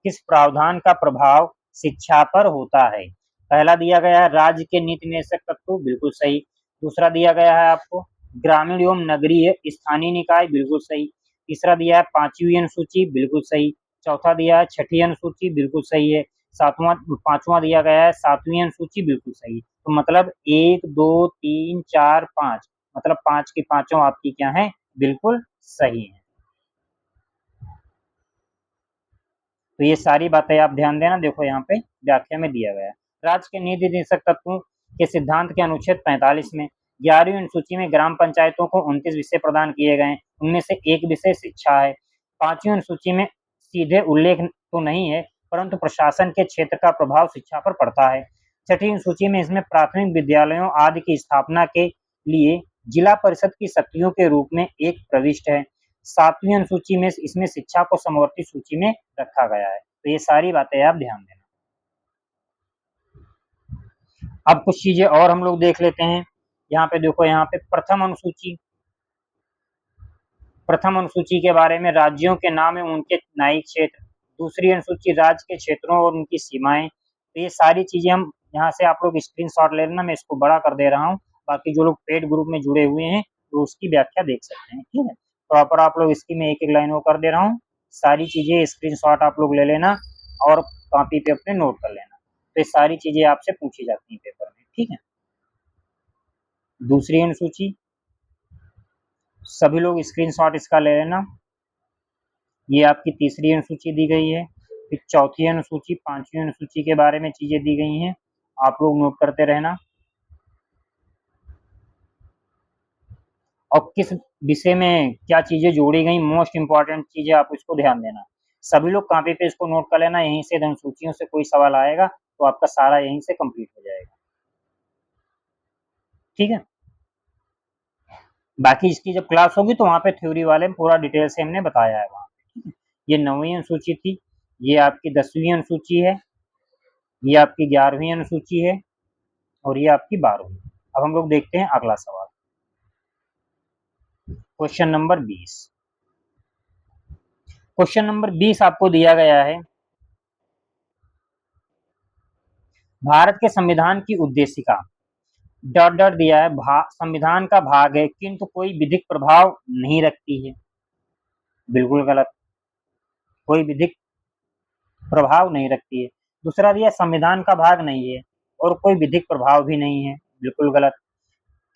किस प्रावधान का प्रभाव शिक्षा पर होता है। पहला दिया गया है राज्य के नीति निर्देशक तत्व, बिल्कुल सही। दूसरा दिया गया है आपको ग्रामीण एवं नगरीय स्थानीय निकाय, बिल्कुल सही। तीसरा दिया है 5वीं अनुसूची, बिल्कुल सही। चौथा दिया है 6ठी अनुसूची, बिल्कुल सही है। पांचवा दिया गया है 7वीं अनुसूची, बिल्कुल सही। तो मतलब 1 2 3 4 5, मतलब 5 की पांचों आपकी क्या है, बिल्कुल सही है। तो ये सारी बातें आप ध्यान देना, देखो यहाँ पे व्याख्या में दिया गया है। राज्य के नीति निर्देशक तत्वों के सिद्धांत के अनुच्छेद 45 में 11वीं अनुसूची में ग्राम पंचायतों को 29 विषय प्रदान किए गए, उनमें से एक विषय शिक्षा है। 5वीं अनुसूची में सीधे उल्लेख तो नहीं है, परंतु प्रशासन के क्षेत्र का प्रभाव शिक्षा पर पड़ता है। 6ठी अनुसूची में इसमें प्राथमिक विद्यालयों आदि की स्थापना के लिए जिला परिषद की शक्तियों के रूप में एक प्रविष्ट है। 7वीं अनुसूची में इसमें शिक्षा को समवर्ती सूची में रखा गया है। तो ये सारी बातें आप ध्यान देना। अब कुछ चीजें और हम लोग देख लेते हैं। यहाँ पे देखो, यहाँ पे प्रथम अनुसूची के बारे में राज्यों के नाम एवं उनके न्यायिक क्षेत्र। दूसरी अनुसूची राज्य के क्षेत्रों और उनकी सीमाएं। तो ये सारी चीजें हम यहाँ से आप लोग स्क्रीनशॉट ले लेना, मैं इसको बड़ा कर दे रहा हूँ। बाकी जो लोग पेड ग्रुप में जुड़े हुए हैं तो उसकी व्याख्या देख सकते हैं, ठीक है। प्रॉपर आप लोग इसकी मैं एक एक लाइन वो कर दे रहा हूँ, सारी चीजें स्क्रीनशॉट आप लोग ले लेना और कॉपी पे अपने नोट कर लेना। तो ये सारी चीजें आपसे पूछी जाती हैं पेपर में, ठीक है। दूसरी अनुसूची, सभी लोग स्क्रीनशॉट इसका ले लेना। ये आपकी तीसरी अनुसूची दी गई है। फिर चौथी अनुसूची, 5वीं अनुसूची के बारे में चीजें दी गई हैं, आप लोग नोट करते रहना। और किस विषय में क्या चीजें जोड़ी गई, मोस्ट इंपॉर्टेंट चीजें आप इसको ध्यान देना। सभी लोग कॉपी पे इसको नोट कर लेना, यहीं से अनुसूचियों से कोई सवाल आएगा तो आपका सारा यहीं से कंप्लीट हो जाएगा, ठीक है। बाकी इसकी जब क्लास होगी तो वहाँ पे थ्योरी वाले पूरा डिटेल से हमने बताया है वहाँ पे, ठीक है। ये 9वीं अनुसूची थी, ये आपकी 10वीं अनुसूची है, ये आपकी 11वीं अनुसूची है, और ये आपकी 12वीं। अब हम लोग देखते हैं अगला सवाल, क्वेश्चन नंबर 20। क्वेश्चन नंबर 20 आपको दिया गया है, भारत के संविधान की उद्देशिका डॉट डॉट दिया है, संविधान का भाग है किंतु कोई विधिक प्रभाव नहीं रखती है, बिल्कुल गलत, कोई विधिक प्रभाव नहीं रखती है। दूसरा दिया संविधान का भाग नहीं है और कोई विधिक प्रभाव भी नहीं है, बिल्कुल गलत।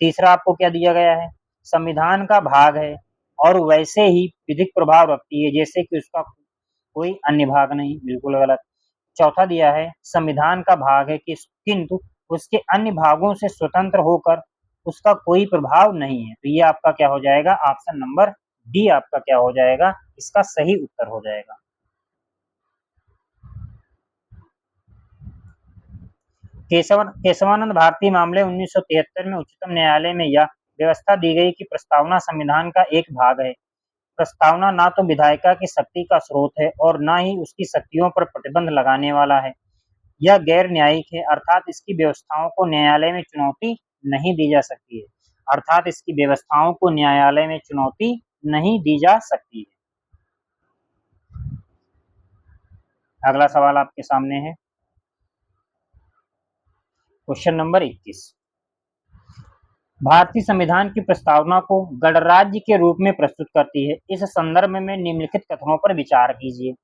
तीसरा आपको क्या दिया गया है, संविधान का भाग है और वैसे ही विधिक प्रभाव रखती है जैसे कि उसका कोई अन्य भाग नहीं, बिल्कुल गलत। चौथा दिया है संविधान का भाग है कि किंतु उसके अन्य भागों से स्वतंत्र होकर उसका कोई प्रभाव नहीं है। तो ये आपका क्या हो जाएगा, ऑप्शन नंबर डी आपका क्या हो जाएगा, इसका सही उत्तर हो जाएगा। केशवानंद भारती मामले 1973 में उच्चतम न्यायालय में यह व्यवस्था दी गई कि प्रस्तावना संविधान का एक भाग है। प्रस्तावना ना तो विधायिका की शक्ति का स्रोत है और ना ही उसकी शक्तियों पर प्रतिबंध लगाने वाला है। यह गैर न्यायिक है, अर्थात इसकी व्यवस्थाओं को न्यायालय में चुनौती नहीं दी जा सकती है। अर्थात इसकी व्यवस्थाओं को न्यायालय में चुनौती नहीं दी जा सकती है। अगला सवाल आपके सामने है, क्वेश्चन नंबर 21। भारतीय संविधान की प्रस्तावना को गणराज्य के रूप में प्रस्तुत करती है। इस संदर्भ में निम्नलिखित कथनों पर विचार कीजिए।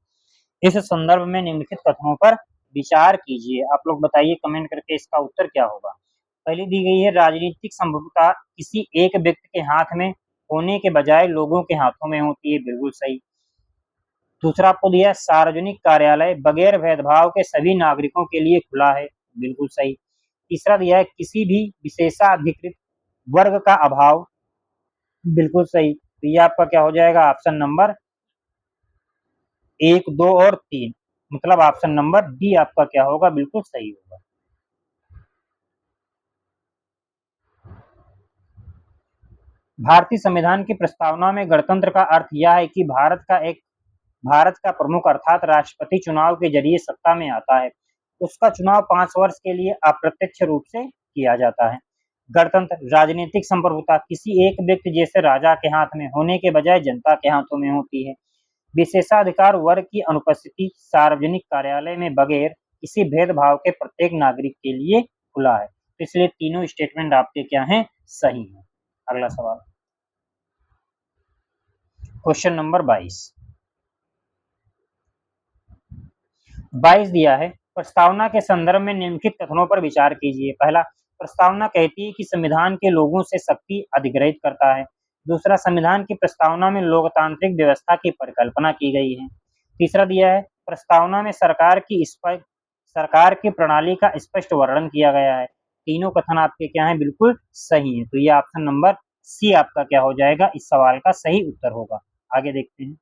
इस संदर्भ में निम्नलिखित कथनों पर विचार कीजिए। आप लोग बताइए कमेंट करके इसका उत्तर क्या होगा। पहली दी गई है, राजनीतिक संभवता किसी एक व्यक्ति के हाथ में होने के बजाय लोगों के हाथों में होती है, बिल्कुल सही। दूसरा आपको दिया है, सार्वजनिक कार्यालय बगैर भेदभाव के सभी नागरिकों के लिए खुला है, बिल्कुल सही। तीसरा दिया है, किसी भी विशेषाधिकृत वर्ग का अभाव, बिल्कुल सही। तो ये आपका क्या हो जाएगा, ऑप्शन नंबर 1, 2 और 3, मतलब ऑप्शन नंबर डी आपका क्या होगा, बिल्कुल सही होगा। भारतीय संविधान की प्रस्तावना में गणतंत्र का अर्थ यह है कि भारत का प्रमुख अर्थात राष्ट्रपति चुनाव के जरिए सत्ता में आता है। उसका चुनाव 5 वर्ष के लिए अप्रत्यक्ष रूप से किया जाता है। गणतंत्र राजनीतिक संप्रभुता किसी एक व्यक्ति जैसे राजा के हाथ में होने के बजाय जनता के हाथों में होती है। विशेषाधिकार वर्ग की अनुपस्थिति सार्वजनिक कार्यालय में बगैर किसी भेदभाव के प्रत्येक नागरिक के लिए खुला है। इसलिए तीनों स्टेटमेंट आपके क्या हैं, सही हैं। अगला सवाल, क्वेश्चन नंबर 22 दिया है, प्रस्तावना के संदर्भ में निम्नलिखित कथनों पर विचार कीजिए। पहला, प्रस्तावना कहती है कि संविधान के लोगों से शक्ति अधिग्रहित करता है। दूसरा, संविधान की प्रस्तावना में लोकतांत्रिक व्यवस्था की परिकल्पना की गई है। तीसरा दिया है, प्रस्तावना में सरकार की प्रणाली का स्पष्ट वर्णन किया गया है। तीनों कथन आपके क्या हैं, बिल्कुल सही है। तो ये ऑप्शन नंबर सी आपका क्या हो जाएगा, इस सवाल का सही उत्तर होगा। आगे देखते हैं।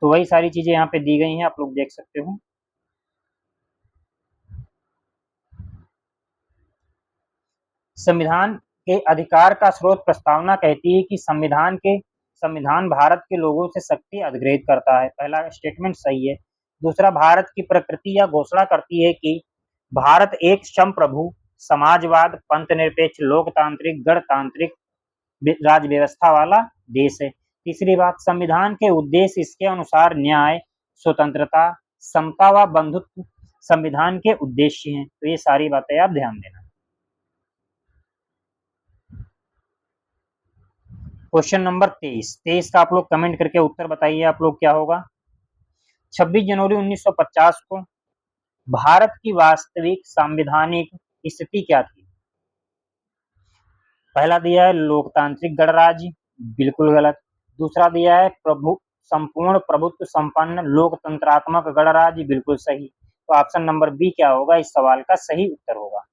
तो वही सारी चीजें यहाँ पे दी गई हैं, आप लोग देख सकते हो। संविधान के अधिकार का स्रोत प्रस्तावना कहती है कि संविधान भारत के लोगों से शक्ति अधिग्रहित करता है। पहला स्टेटमेंट सही है। दूसरा, भारत की प्रकृति यह घोषणा करती है कि भारत एक संप्रभु समाजवाद पंथनिरपेक्ष लोकतांत्रिक गणतांत्रिक राज व्यवस्था वाला देश है। तीसरी बात, संविधान के उद्देश्य इसके अनुसार न्याय स्वतंत्रता समता व बंधुत्व संविधान के उद्देश्य हैं। तो ये सारी बातें आप ध्यान देना। क्वेश्चन नंबर 23 का आप लोग कमेंट करके उत्तर बताइए, आप लोग क्या होगा। 26 जनवरी 1950 को भारत की वास्तविक संवैधानिक स्थिति क्या थी। पहला दिया है लोकतांत्रिक गणराज्य, बिल्कुल गलत। दूसरा दिया है संपूर्ण प्रभुत्व संपन्न लोकतंत्रात्मक गणराज्य, बिल्कुल सही। तो ऑप्शन नंबर बी क्या होगा, इस सवाल का सही उत्तर होगा।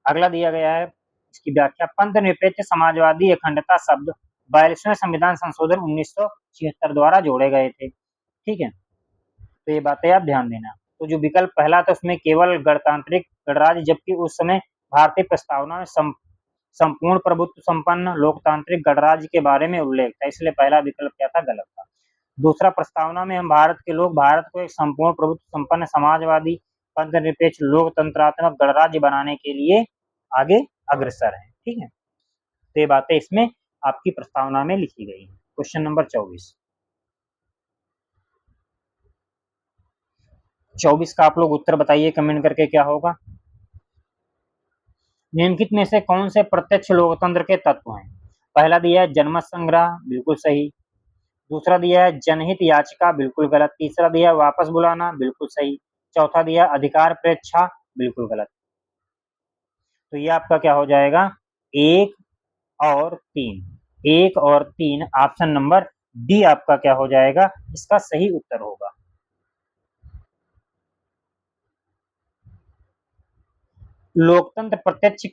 अगला दिया गया है, इसकी व्याख्या, पंथ निरपेक्ष समाजवादी अखंडता शब्द 42वें संविधान संशोधन 1976 द्वारा जोड़े गए थे। ठीक है, तो ये बातें आप ध्यान देना। तो जो विकल्प पहला था उसमें केवल गणतांत्रिक गणराज्य, जबकि उस समय भारतीय प्रस्तावना में संपूर्ण प्रभुत्व संपन्न लोकतांत्रिक गणराज्य के बारे में उल्लेख था, इसलिए पहला विकल्प क्या था, गलत था। दूसरा, प्रस्तावना में हम भारत के लोग भारत को एक संपूर्ण प्रभुत्व संपन्न समाजवादी पंथनिरपेक्ष लोकतंत्रात्मक गणराज्य बनाने के लिए आगे अग्रसर है। ठीक है, तो ये बातें इसमें आपकी प्रस्तावना में लिखी गई है। क्वेश्चन नंबर 24 का आप लोग उत्तर बताइए कमेंट करके, क्या होगा। निम्नलिखित में से कौन से प्रत्यक्ष लोकतंत्र के तत्व हैं। पहला दिया है जनमत संग्रह, बिल्कुल सही। दूसरा दिया है जनहित याचिका, बिल्कुल गलत। तीसरा दिया है वापस बुलाना, बिल्कुल सही। चौथा दिया अधिकार परीक्षा, बिल्कुल गलत। तो ये आपका क्या हो जाएगा, 1 और 3, 1 और 3, ऑप्शन नंबर डी आपका क्या हो जाएगा, इसका सही उत्तर होगा। लोकतंत्र प्रत्यक्ष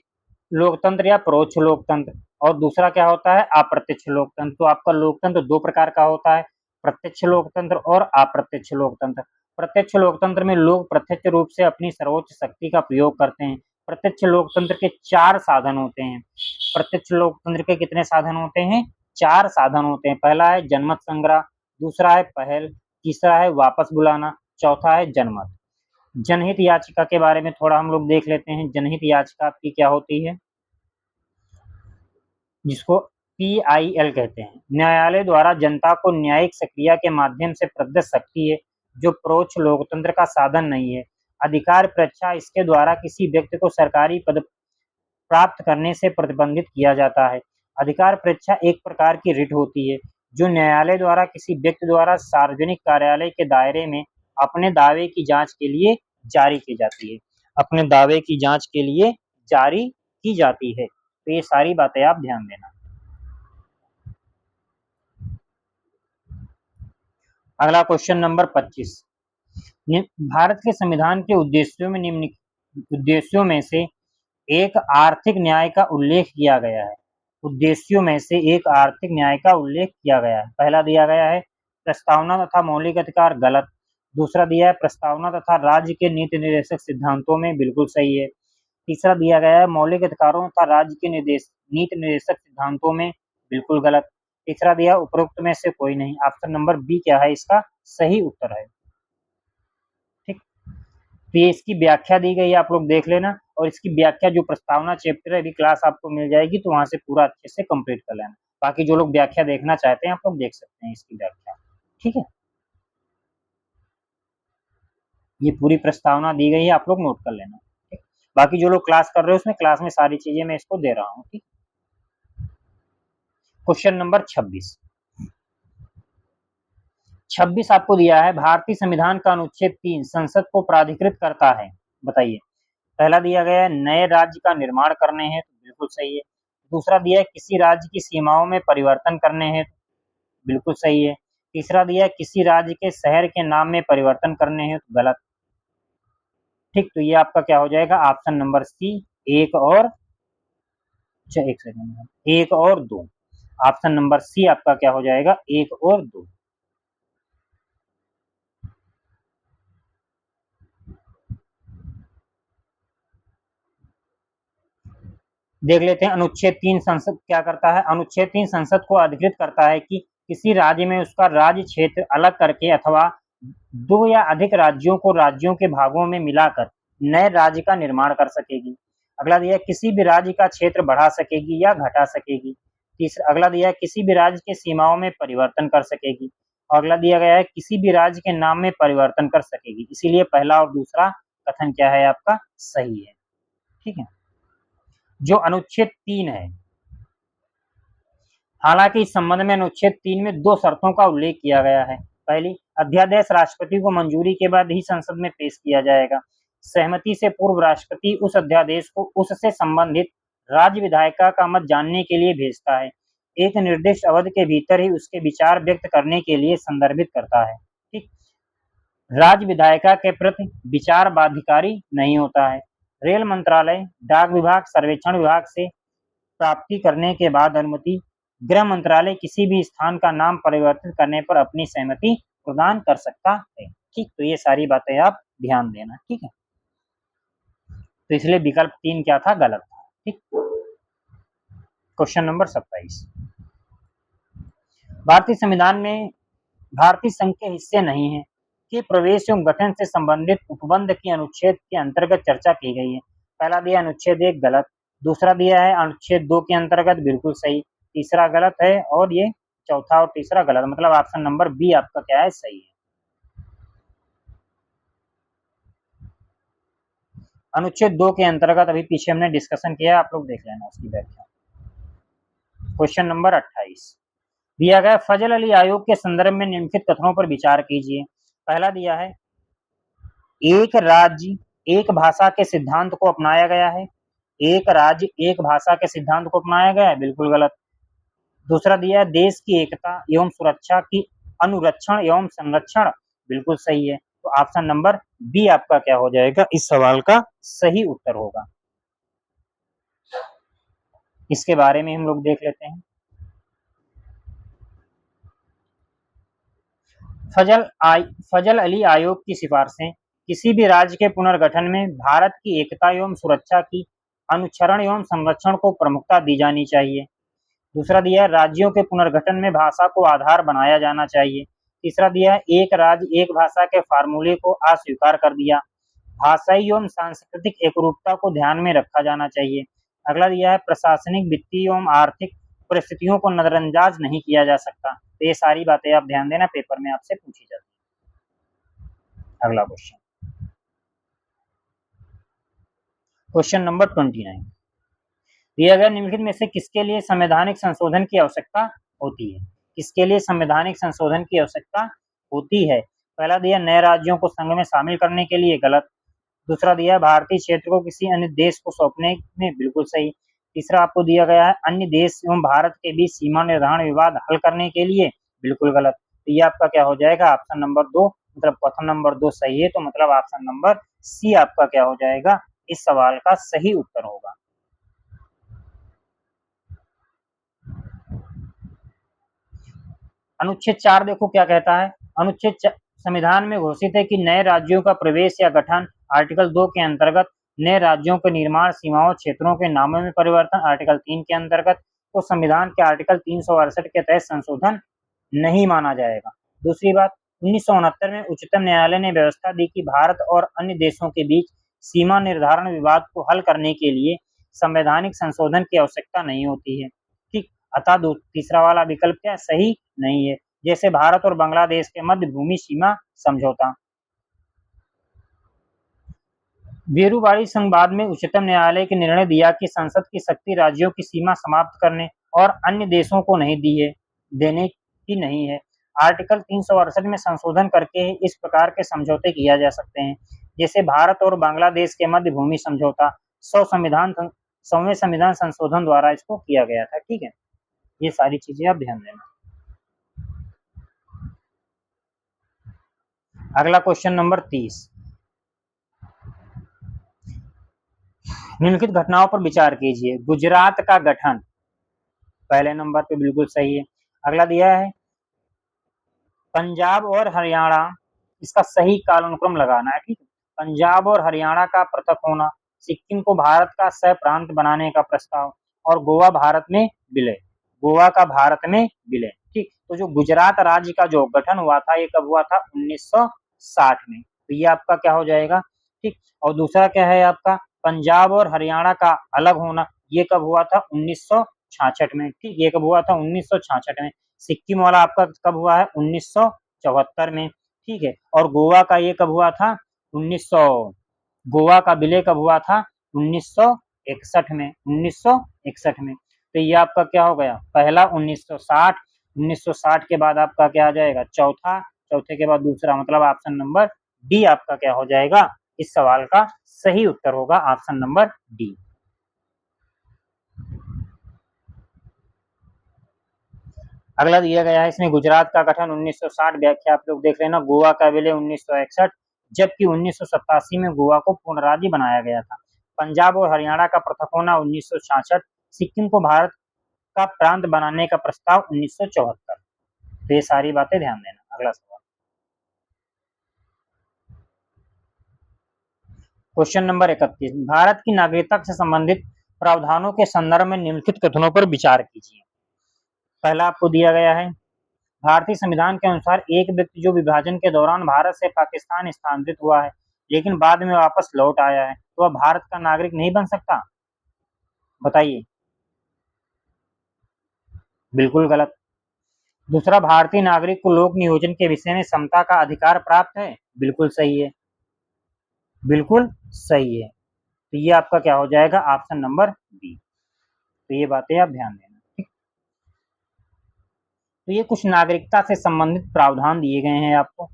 लोकतंत्र या परोक्ष लोकतंत्र, और दूसरा क्या होता है, अप्रत्यक्ष लोकतंत्र। तो आपका लोकतंत्र दो प्रकार का होता है, प्रत्यक्ष लोकतंत्र और अप्रत्यक्ष लोकतंत्र। प्रत्यक्ष लोकतंत्र में लोग प्रत्यक्ष रूप से अपनी सर्वोच्च शक्ति का प्रयोग करते हैं। प्रत्यक्ष लोकतंत्र के 4 साधन होते हैं। प्रत्यक्ष लोकतंत्र के कितने साधन होते हैं, 4 साधन होते हैं। पहला है जनमत संग्रह, दूसरा है पहल, तीसरा है वापस बुलाना, चौथा है जनमत। जनहित याचिका के बारे में थोड़ा हम लोग देख लेते हैं। जनहित याचिका आपकी क्या होती है, जिसको PIL कहते हैं। न्यायालय द्वारा जनता को न्यायिक प्रक्रिया के माध्यम से प्रदत्त शक्ति है, जो परोक्ष लोकतंत्र का साधन नहीं है। अधिकार परीक्षा इसके द्वारा किसी व्यक्ति को सरकारी पद प्राप्त करने से प्रतिबंधित किया जाता है। अधिकार परीक्षा एक प्रकार की रिट होती है, जो न्यायालय द्वारा किसी व्यक्ति द्वारा सार्वजनिक कार्यालय के दायरे में अपने दावे की जांच के लिए जारी की जाती है। अपने दावे की जांच के लिए जारी की जाती है। तो ये सारी बातें आप ध्यान देना। अगला क्वेश्चन नंबर 25। भारत के संविधान के उद्देश्यों में से एक आर्थिक न्याय का उल्लेख किया गया है। उद्देश्यों में से एक आर्थिक न्याय का उल्लेख किया गया है। पहला दिया गया है प्रस्तावना तथा मौलिक अधिकार, गलत। दूसरा दिया है प्रस्तावना तथा राज्य के नीति निर्देशक सिद्धांतों में, बिल्कुल सही है। तीसरा दिया गया है मौलिक अधिकारों तथा राज्य के नीति निर्देशक सिद्धांतों में, बिल्कुल गलत। तीसरा दिया उपरोक्त में से कोई नहीं। ऑप्शन नंबर बी क्या है, इसका सही उत्तर है। ठीक, तो ये इसकी व्याख्या दी गई है, आप लोग देख लेना। और इसकी व्याख्या जो प्रस्तावना चैप्टर है, अभी क्लास आपको मिल जाएगी, तो वहां से पूरा अच्छे से कंप्लीट कर लेना। बाकी जो लोग व्याख्या देखना चाहते हैं, आप लोग देख सकते हैं इसकी व्याख्या। ठीक है, ये पूरी प्रस्तावना दी गई है, आप लोग नोट कर लेना। ठीक, बाकी जो लोग क्लास कर रहे हो, उसमें क्लास में सारी चीजें मैं इसको दे रहा हूँ। ठीक, क्वेश्चन नंबर 26। 26 आपको दिया है, भारतीय संविधान का अनुच्छेद 3 संसद को प्राधिकृत करता है, बताइए। पहला दिया गया है नए राज्य का निर्माण करने हैं, तो बिल्कुल सही है। दूसरा दिया है किसी राज्य की सीमाओं में परिवर्तन करने हैं, बिल्कुल सही है। तीसरा दिया है किसी राज्य के शहर के नाम में परिवर्तन करने हैं, तो गलत। ठीक, तो ये आपका क्या हो जाएगा, ऑप्शन नंबर सी, एक और, अच्छा एक सेकंड, एक और दो। ऑप्शन नंबर सी आपका क्या हो जाएगा, एक और दो। देख लेते हैं अनुच्छेद 3 संसद क्या करता है। अनुच्छेद 3 संसद को अधिकृत करता है कि किसी राज्य में उसका राज्य क्षेत्र अलग करके अथवा दो या अधिक राज्यों को राज्यों के भागों में मिलाकर नए राज्य का निर्माण कर सकेगी। अगला दिया किसी भी राज्य का क्षेत्र बढ़ा सकेगी या घटा सकेगी। तीसरा अगला दिया है किसी भी राज्य के सीमाओं में परिवर्तन कर सकेगी। अगला दिया गया है किसी भी राज्य के नाम में परिवर्तन कर सकेगी। इसीलिए पहला और दूसरा कथन क्या है, आपका सही है। ठीक है, जो अनुच्छेद 3 है, हालांकि इस संबंध में अनुच्छेद 3 में दो शर्तों का उल्लेख किया गया है। पहली, अध्यादेश राष्ट्रपति को मंजूरी के बाद ही संसद में पेश किया जाएगा। सहमति से पूर्व राष्ट्रपति उस अध्यादेश को उससे संबंधित राज्य विधायिका का मत जानने के लिए भेजता है। एक निर्दिष्ट अवधि के भीतर ही उसके विचार व्यक्त करने के लिए संदर्भित करता है। ठीक, राज्य विधायिका के प्रति विचार बाध्यकारी नहीं होता है। रेल मंत्रालय, डाक विभाग, सर्वेक्षण विभाग से प्राप्ति करने के बाद अनुमति, गृह मंत्रालय किसी भी स्थान का नाम परिवर्तित करने पर अपनी सहमति प्रदान कर सकता है। ठीक, तो ये सारी बातें आप ध्यान देना। ठीक है, तो इसलिए विकल्प 3 क्या था, गलत था। ठीक, क्वेश्चन नंबर 27। भारतीय संविधान में भारतीय संघ के हिस्से नहीं है कि प्रवेश एवं गठन से संबंधित उपबंध की अनुच्छेद के अंतर्गत चर्चा की गई है। पहला दिया अनुच्छेद 1 गलत। दूसरा दिया है अनुच्छेद 2 के अंतर्गत, बिल्कुल सही। तीसरा गलत है, और ये चौथा और तीसरा गलत, मतलब ऑप्शन नंबर बी आपका क्या है, सही है। अनुच्छेद 2 के अंतर्गत अभी पीछे हमने डिस्कशन किया, आप लोग देख लेना उसकी व्याख्या। क्वेश्चन नंबर 28 दिया गया, फजल अली आयोग के संदर्भ में निम्नलिखित कथनों पर विचार कीजिए। पहला दिया है एक राज्य एक भाषा के सिद्धांत को अपनाया गया है। एक राज्य एक भाषा के सिद्धांत को अपनाया गया है, बिल्कुल गलत। दूसरा दिया है देश की एकता एवं सुरक्षा की अनुरक्षण एवं संरक्षण, बिल्कुल सही है। तो ऑप्शन नंबर बी आपका क्या हो जाएगा, इस सवाल का सही उत्तर होगा। इसके बारे में हम लोग देख लेते हैं। फजल अली आयोग की सिफारिशें किसी भी राज्य के पुनर्गठन में भारत की एकता एवं सुरक्षा की अनुक्षरण एवं संरक्षण को प्रमुखता दी जानी चाहिए। दूसरा दिया है राज्यों के पुनर्गठन में भाषा को आधार बनाया जाना चाहिए। तीसरा दिया है एक राज्य एक भाषा के फार्मूले को अस्वीकार कर दिया। भाषाई एवं सांस्कृतिक एकरूपता को ध्यान में रखा जाना चाहिए। अगला दिया है प्रशासनिक, वित्तीय एवं आर्थिक परिस्थितियों को नजरअंदाज नहीं किया जा सकता। तो ये सारी बातें आप ध्यान देना, पेपर में आपसे पूछी जाती है। अगला क्वेश्चन नंबर 29, दिया गया निम्नलिखित में से किसके लिए संवैधानिक संशोधन की आवश्यकता होती है? किसके लिए संवैधानिक संशोधन की आवश्यकता होती है? पहला दिया नए राज्यों को संघ में शामिल करने के लिए, गलत। दूसरा दिया भारतीय क्षेत्र को किसी अन्य देश को सौंपने में, बिल्कुल सही। तीसरा आपको दिया गया है अन्य देश एवं भारत के बीच सीमा निर्धारण विवाद हल करने के लिए, बिल्कुल गलत। तो ये आपका क्या हो जाएगा? ऑप्शन नंबर 2, मतलब क्वेश्चन नंबर 2 सही है, तो मतलब ऑप्शन नंबर सी आपका क्या हो जाएगा? इस सवाल का सही उत्तर होगा। अनुच्छेद 4 देखो क्या कहता है। अनुच्छेद संविधान में घोषित है कि नए राज्यों का प्रवेश या गठन, आर्टिकल 2 के अंतर्गत नए राज्यों के निर्माण, सीमाओं, क्षेत्रों के नामों में परिवर्तन, आर्टिकल 3 के अंतर्गत, तो संविधान के आर्टिकल 368 के तहत संशोधन नहीं माना जाएगा। दूसरी बात, 1969 में उच्चतम न्यायालय ने व्यवस्था दी कि भारत और अन्य देशों के बीच सीमा निर्धारण विवाद को हल करने के लिए संवैधानिक संशोधन की आवश्यकता नहीं होती है। ठीक, अतः तीसरा वाला विकल्प क्या सही नहीं है, जैसे भारत और बांग्लादेश के मध्य भूमि सीमा समझौता। वीरूवाड़ी संवाद में उच्चतम न्यायालय के निर्णय दिया कि संसद की शक्ति राज्यों की सीमा समाप्त करने और अन्य देशों को नहीं देने की नहीं है। आर्टिकल 368 में संशोधन करके इस प्रकार के समझौते किया जा सकते हैं, जैसे भारत और बांग्लादेश के मध्य भूमि समझौता 100वें संविधान संशोधन द्वारा इसको किया गया था। ठीक है, ये सारी चीजें आप ध्यान देना। अगला क्वेश्चन नंबर 30, निम्नलिखित घटनाओं पर विचार कीजिए। गुजरात का गठन, पहले नंबर पे बिल्कुल सही है। अगला दिया है पंजाब और हरियाणा, इसका सही कालानुक्रम लगाना है। ठीक है, पंजाब और हरियाणा का पृथक होना, सिक्किम को भारत का सह प्रांत बनाने का प्रस्ताव, और गोवा भारत में विलय, गोवा का भारत में विलय। ठीक, तो जो गुजरात राज्य का जो गठन हुआ था ये कब हुआ था? 1960 में। तो ये आपका क्या हो जाएगा? ठीक, और दूसरा क्या है आपका पंजाब और हरियाणा का अलग होना, ये कब हुआ था? 1966 में। ठीक, ये कब हुआ था? 1966 में। सिक्किम वाला आपका कब हुआ है? 1974 में। ठीक है, और गोवा का ये कब हुआ था? 1900, गोवा का विलय कब हुआ था? 1961 में, 1961 में। तो ये आपका क्या हो गया? पहला 1960, 1960 के बाद आपका क्या आ जाएगा? चौथा, चौथे के बाद दूसरा, मतलब ऑप्शन नंबर डी आपका क्या हो जाएगा? इस सवाल का सही उत्तर होगा ऑप्शन नंबर डी। अगला दिया गया है इसमें गुजरात का गठन 1960, व्याख्या आप लोग देख लेना। गोवा का विलय 1961, जबकि 1987 में गोवा को पूर्ण राज्य बनाया गया था। पंजाब और हरियाणा का पृथक होना 1966, सिक्किम को भारत का प्रांत बनाने का प्रस्ताव 1974। तो ये सारी बातें ध्यान देना। अगला सवाल, क्वेश्चन नंबर 31, भारत की नागरिकता से संबंधित प्रावधानों के संदर्भ में निम्नलिखित कथनों पर विचार कीजिए। पहला आपको दिया गया है भारतीय संविधान के अनुसार एक व्यक्ति जो विभाजन के दौरान भारत से पाकिस्तान स्थानांतरित हुआ है लेकिन बाद में वापस लौट आया है, तो वह भारत का नागरिक नहीं बन सकता? बताइए। बिल्कुल गलत। दूसरा, भारतीय नागरिक को लोक नियोजन के विषय में समता का अधिकार प्राप्त है, बिल्कुल सही है, बिल्कुल सही है। तो ये आपका क्या हो जाएगा? Option number B. तो ये बातें आप ध्यान देना। ठीक, तो ये कुछ नागरिकता से संबंधित प्रावधान दिए गए हैं आपको।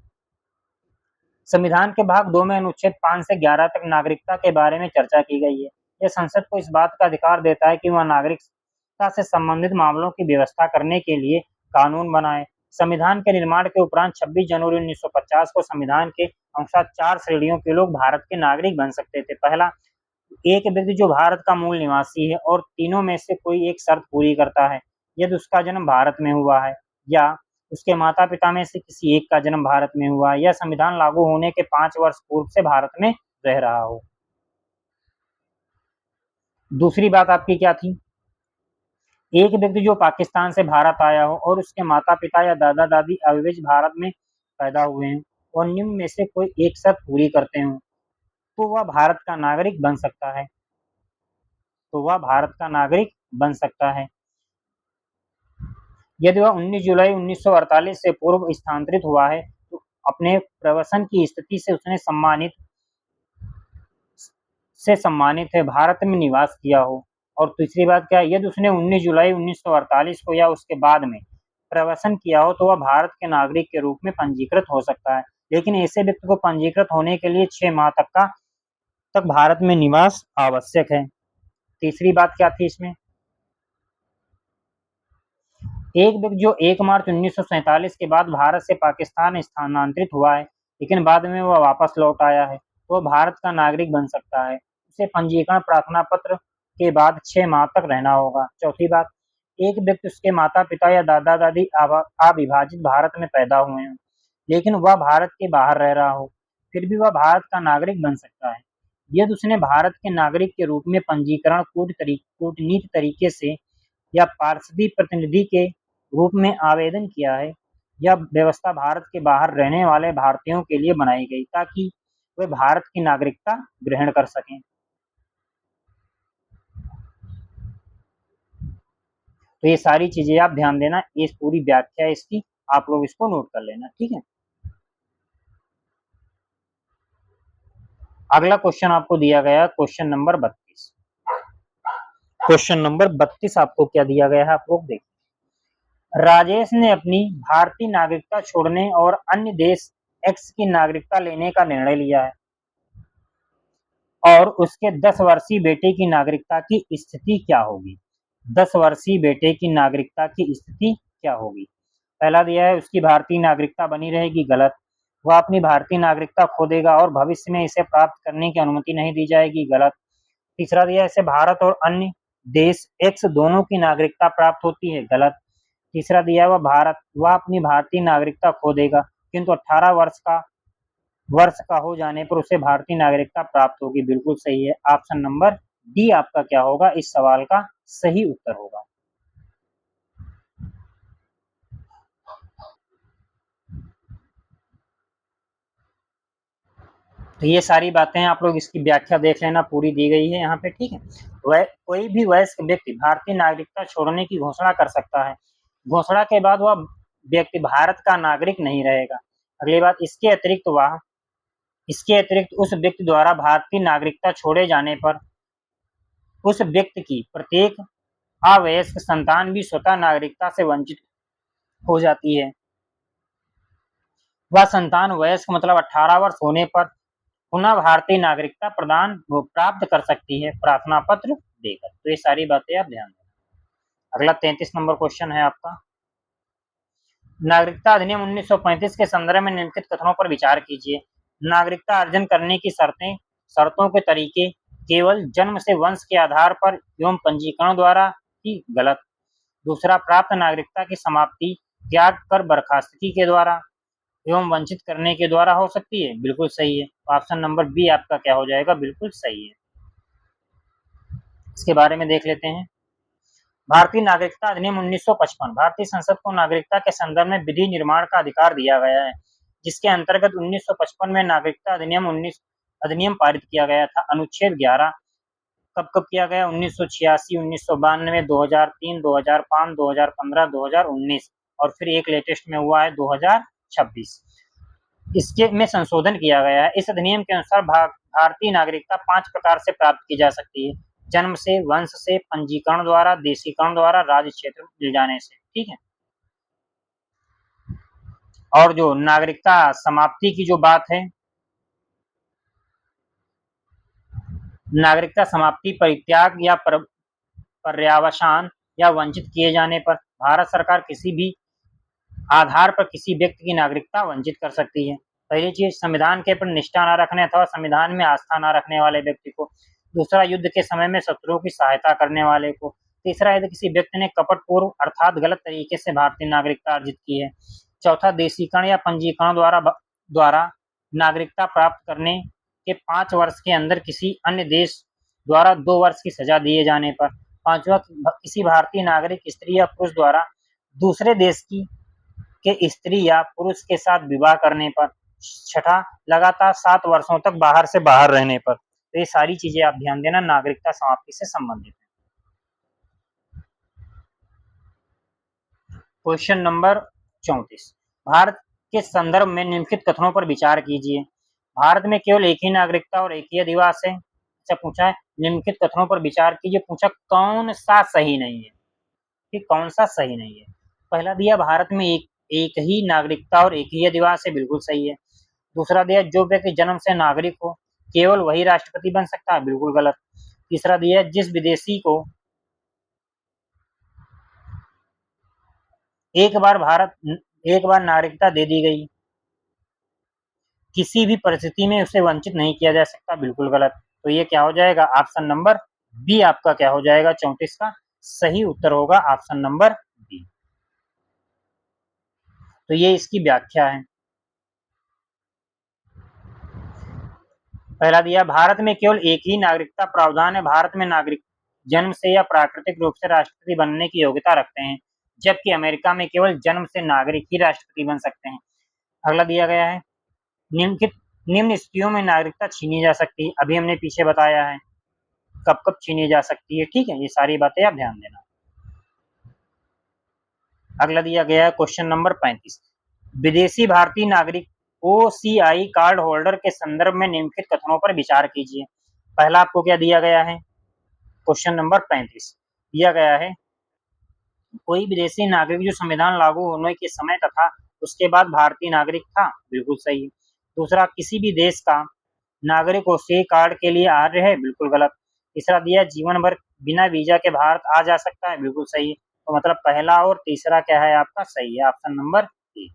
संविधान के भाग 2 में अनुच्छेद 5 से 11 तक नागरिकता के बारे में चर्चा की गई है। यह संसद को इस बात का अधिकार देता है कि वह नागरिकता से संबंधित मामलों की व्यवस्था करने के लिए कानून बनाए। संविधान के निर्माण के उपरांत 26 जनवरी 1950 को संविधान के अनुसार 4 श्रेणियों के लोग भारत के नागरिक बन सकते थे। पहला, एक व्यक्ति जो भारत का मूल निवासी है और तीनों में से कोई एक शर्त पूरी करता है, यदि उसका जन्म भारत में हुआ है या उसके माता पिता में से किसी एक का जन्म भारत में हुआ है या संविधान लागू होने के 5 वर्ष पूर्व से भारत में रह रहा हो। दूसरी बात आपकी क्या थी? एक व्यक्ति जो पाकिस्तान से भारत आया हो और उसके माता-पिता या दादा-दादी अविभजित भारत में पैदा हुए हों और निम्न में से कोई एक शर्त पूरी करते हों, तो वह भारत का नागरिक बन सकता है। तो वह भारत का नागरिक बन सकता है। यदि वह 19 जुलाई 1948 से पूर्व स्थानांतरित हुआ है, तो अपने प्रवसन की स्थिति से उसने सम्मानित है भारत में निवास किया हो। और तीसरी बात क्या है, यदि उसने 19 जुलाई 1948 को या उसके बाद में प्रवसन किया हो, तो वह भारत के नागरिक के रूप में पंजीकृत हो सकता है। लेकिन ऐसे व्यक्ति को पंजीकृत होने के लिए 6 माह तक भारत में निवास आवश्यक है। तीसरी बात क्या थी इसमें, एक व्यक्ति जो 1 मार्च 1947 के बाद भारत से पाकिस्तान स्थानांतरित हुआ है, लेकिन बाद में वह वापस लौट आया है, तो वह भारत का नागरिक बन सकता है। उसे पंजीकरण प्रार्थना पत्र के बाद 6 माह तक रहना होगा। चौथी बात, एक व्यक्ति उसके माता-पिता या दादा-दादी अविभाजित भारत में पैदा हुए हों, लेकिन वह भारत के बाहर रह रहा हो, फिर भी वह भारत का नागरिक बन सकता है। यदि उसने भारत के नागरिक के रूप में पंजीकरण कूटनीति तरीके से या पार्षदी प्रतिनिधि के रूप में आवेदन किया है। यह व्यवस्था भारत के बाहर रहने वाले भारतीयों के लिए बनाई गई ताकि वे भारत की नागरिकता ग्रहण कर सकें। तो ये सारी चीजें आप ध्यान देना, ये पूरी व्याख्या है इसकी, आप लोग इसको नोट कर लेना, ठीक है। अगला क्वेश्चन आपको दिया गया है क्वेश्चन नंबर 32। क्वेश्चन नंबर 32 आपको क्या दिया गया है, आप लोग देखिए। राजेश ने अपनी भारतीय नागरिकता छोड़ने और अन्य देश एक्स की नागरिकता लेने का निर्णय लिया है और उसके 10 वर्षीय बेटे की नागरिकता की स्थिति क्या होगी। 10 वर्षीय बेटे की नागरिकता की स्थिति क्या होगी। पहला दिया है उसकी भारतीय नागरिकता बनी रहेगी, गलत। वह अपनी भारतीय नागरिकता खो देगा और भविष्य में इसे प्राप्त करने की अनुमति नहीं दी जाएगी, गलत। तीसरा दिया है इसे भारत और अन्य देश एक्स दोनों की नागरिकता प्राप्त होती है, गलत। तीसरा दिया है वह अपनी भारतीय नागरिकता खो देगा किंतु 18 वर्ष का हो जाने पर उसे भारतीय नागरिकता प्राप्त होगी, बिल्कुल सही है। ऑप्शन नंबर डी आपका क्या होगा, इस सवाल का सही उत्तर होगा। तो ये सारी बातें आप लोग इसकी व्याख्या देख लेना, पूरी दी गई है यहाँ पे, ठीक है। वह कोई भी वयस्क व्यक्ति भारतीय नागरिकता छोड़ने की घोषणा कर सकता है। घोषणा के बाद वह व्यक्ति भारत का नागरिक नहीं रहेगा। अगली बात, इसके अतिरिक्त उस व्यक्ति द्वारा भारतीय नागरिकता छोड़े जाने पर उस व्यक्ति की प्रत्येक अवयस्क संतान भी स्वतः नागरिकता से वंचित हो जाती है। वह संतान वयस्क मतलब 18 वर्ष होने पर पुनः भारतीय नागरिकता प्राप्त कर सकती है प्रार्थना पत्र देकर। तो ये सारी बातें आप ध्यान देना। अगला 33 नंबर क्वेश्चन है आपका, नागरिकता अधिनियम 1935 के संदर्भ में निम्नलिखित कथनों पर विचार कीजिए। नागरिकता अर्जन करने की शर्तों के तरीके केवल जन्म से वंश के आधार पर एवं पंजीकरण द्वारा ही, गलत। दूसरा, प्राप्त नागरिकता की समाप्ति त्याग कर बर्खास्तगी के द्वारा एवं वंचित करने के द्वारा हो सकती है, बिल्कुल सही है। ऑप्शन नंबर बी आपका क्या हो जाएगा, बिल्कुल सही है। इसके बारे में देख लेते हैं। भारतीय नागरिकता अधिनियम 1955 भारतीय संसद को नागरिकता के संदर्भ में विधि निर्माण का अधिकार दिया गया है, जिसके अंतर्गत 1955 में नागरिकता अधिनियम पारित किया गया था। अनुच्छेद 11 कब कब किया गया, 1986, 1992, 2003, 2005, 2015, 2019 और फिर एक लेटेस्ट में हुआ है 2026। इसके में संशोधन किया गया है। इस अधिनियम के अनुसार भारतीय नागरिकता 5 प्रकार से प्राप्त की जा सकती है, जन्म से, वंश से, पंजीकरण द्वारा, देशीकरण द्वारा, राज्य क्षेत्र में मिल जाने से, ठीक है। और जो नागरिकता समाप्ति की जो बात है, नागरिकता समाप्ति परित्याग या पर्यावसान या वंचित किए जाने पर भारत सरकार किसी भी आधार पर किसी व्यक्ति की नागरिकता वंचित कर सकती है। पहली चीज, संविधान के प्रति निष्ठा न रखने अथवा संविधान में आस्था न रखने वाले व्यक्ति को। दूसरा, युद्ध के समय में शत्रुओं की सहायता करने वाले को। तीसरा, यदि किसी व्यक्ति ने कपटपूर्व अर्थात गलत तरीके से भारतीय नागरिकता अर्जित की है। चौथा, देशीकरण या पंजीकरण द्वारा नागरिकता प्राप्त करने के 5 वर्ष के अंदर किसी अन्य देश द्वारा 2 वर्ष की सजा दिए जाने पर। 5वां, किसी भारतीय नागरिक स्त्री या पुरुष द्वारा दूसरे देश की के स्त्री या पुरुष के साथ विवाह करने पर। 6, लगातार 7 वर्षों तक बाहर से बाहर रहने पर। तो ये सारी चीजें आप ध्यान देना, नागरिकता समाप्ति से संबंधित है। क्वेश्चन नंबर 34, भारत के संदर्भ में निम्नलिखित कथनों पर विचार कीजिए। भारत में केवल एक ही नागरिकता और एक ही अधिवास है। अच्छा पूछा है, निम्नलिखित कथनों पर विचार कीजिए, पूछा कौन सा सही नहीं है, कि कौन सा सही नहीं है। पहला दिया भारत में एक ही नागरिकता और एक ही अधिवास है, बिल्कुल सही है। दूसरा दिया जो व्यक्ति जन्म से नागरिक हो केवल वही राष्ट्रपति बन सकता है, बिल्कुल गलत। तीसरा दिया जिस विदेशी को एक बार नागरिकता दे दी गई, किसी भी परिस्थिति में उसे वंचित नहीं किया जा सकता, बिल्कुल गलत। तो ये क्या हो जाएगा, ऑप्शन नंबर बी आपका क्या हो जाएगा, 34 का सही उत्तर होगा ऑप्शन नंबर बी। तो ये इसकी व्याख्या है। पहला दिया भारत में केवल एक ही नागरिकता प्रावधान है। भारत में नागरिक जन्म से या प्राकृतिक रूप से राष्ट्रपति बनने की योग्यता रखते हैं, जबकि अमेरिका में केवल जन्म से नागरिक ही राष्ट्रपति बन सकते हैं। अगला दिया गया है निम्न स्थितियों में नागरिकता छीनी जा सकती है। अभी हमने पीछे बताया है कब कब छीनी जा सकती है, ठीक है, ये सारी बातें आप ध्यान देना। अगला दिया गया है क्वेश्चन नंबर 35, विदेशी भारतीय नागरिक ओसीआई कार्ड होल्डर के संदर्भ में निम्नलिखित कथनों पर विचार कीजिए। पहला आपको क्या दिया गया है, क्वेश्चन नंबर 35 दिया गया है कोई विदेशी नागरिक जो संविधान लागू होने के समय तथा उसके बाद भारतीय नागरिक था, बिल्कुल सही है। दूसरा किसी भी देश का नागरिक ओसीआई कार्ड के लिए अर्ह है, बिल्कुल गलत। तीसरा दिया जीवन भर बिना वीजा के भारत आ जा सकता है, बिल्कुल सही है। तो मतलब पहला और तीसरा क्या है आपका सही है, ऑप्शन नंबर ए।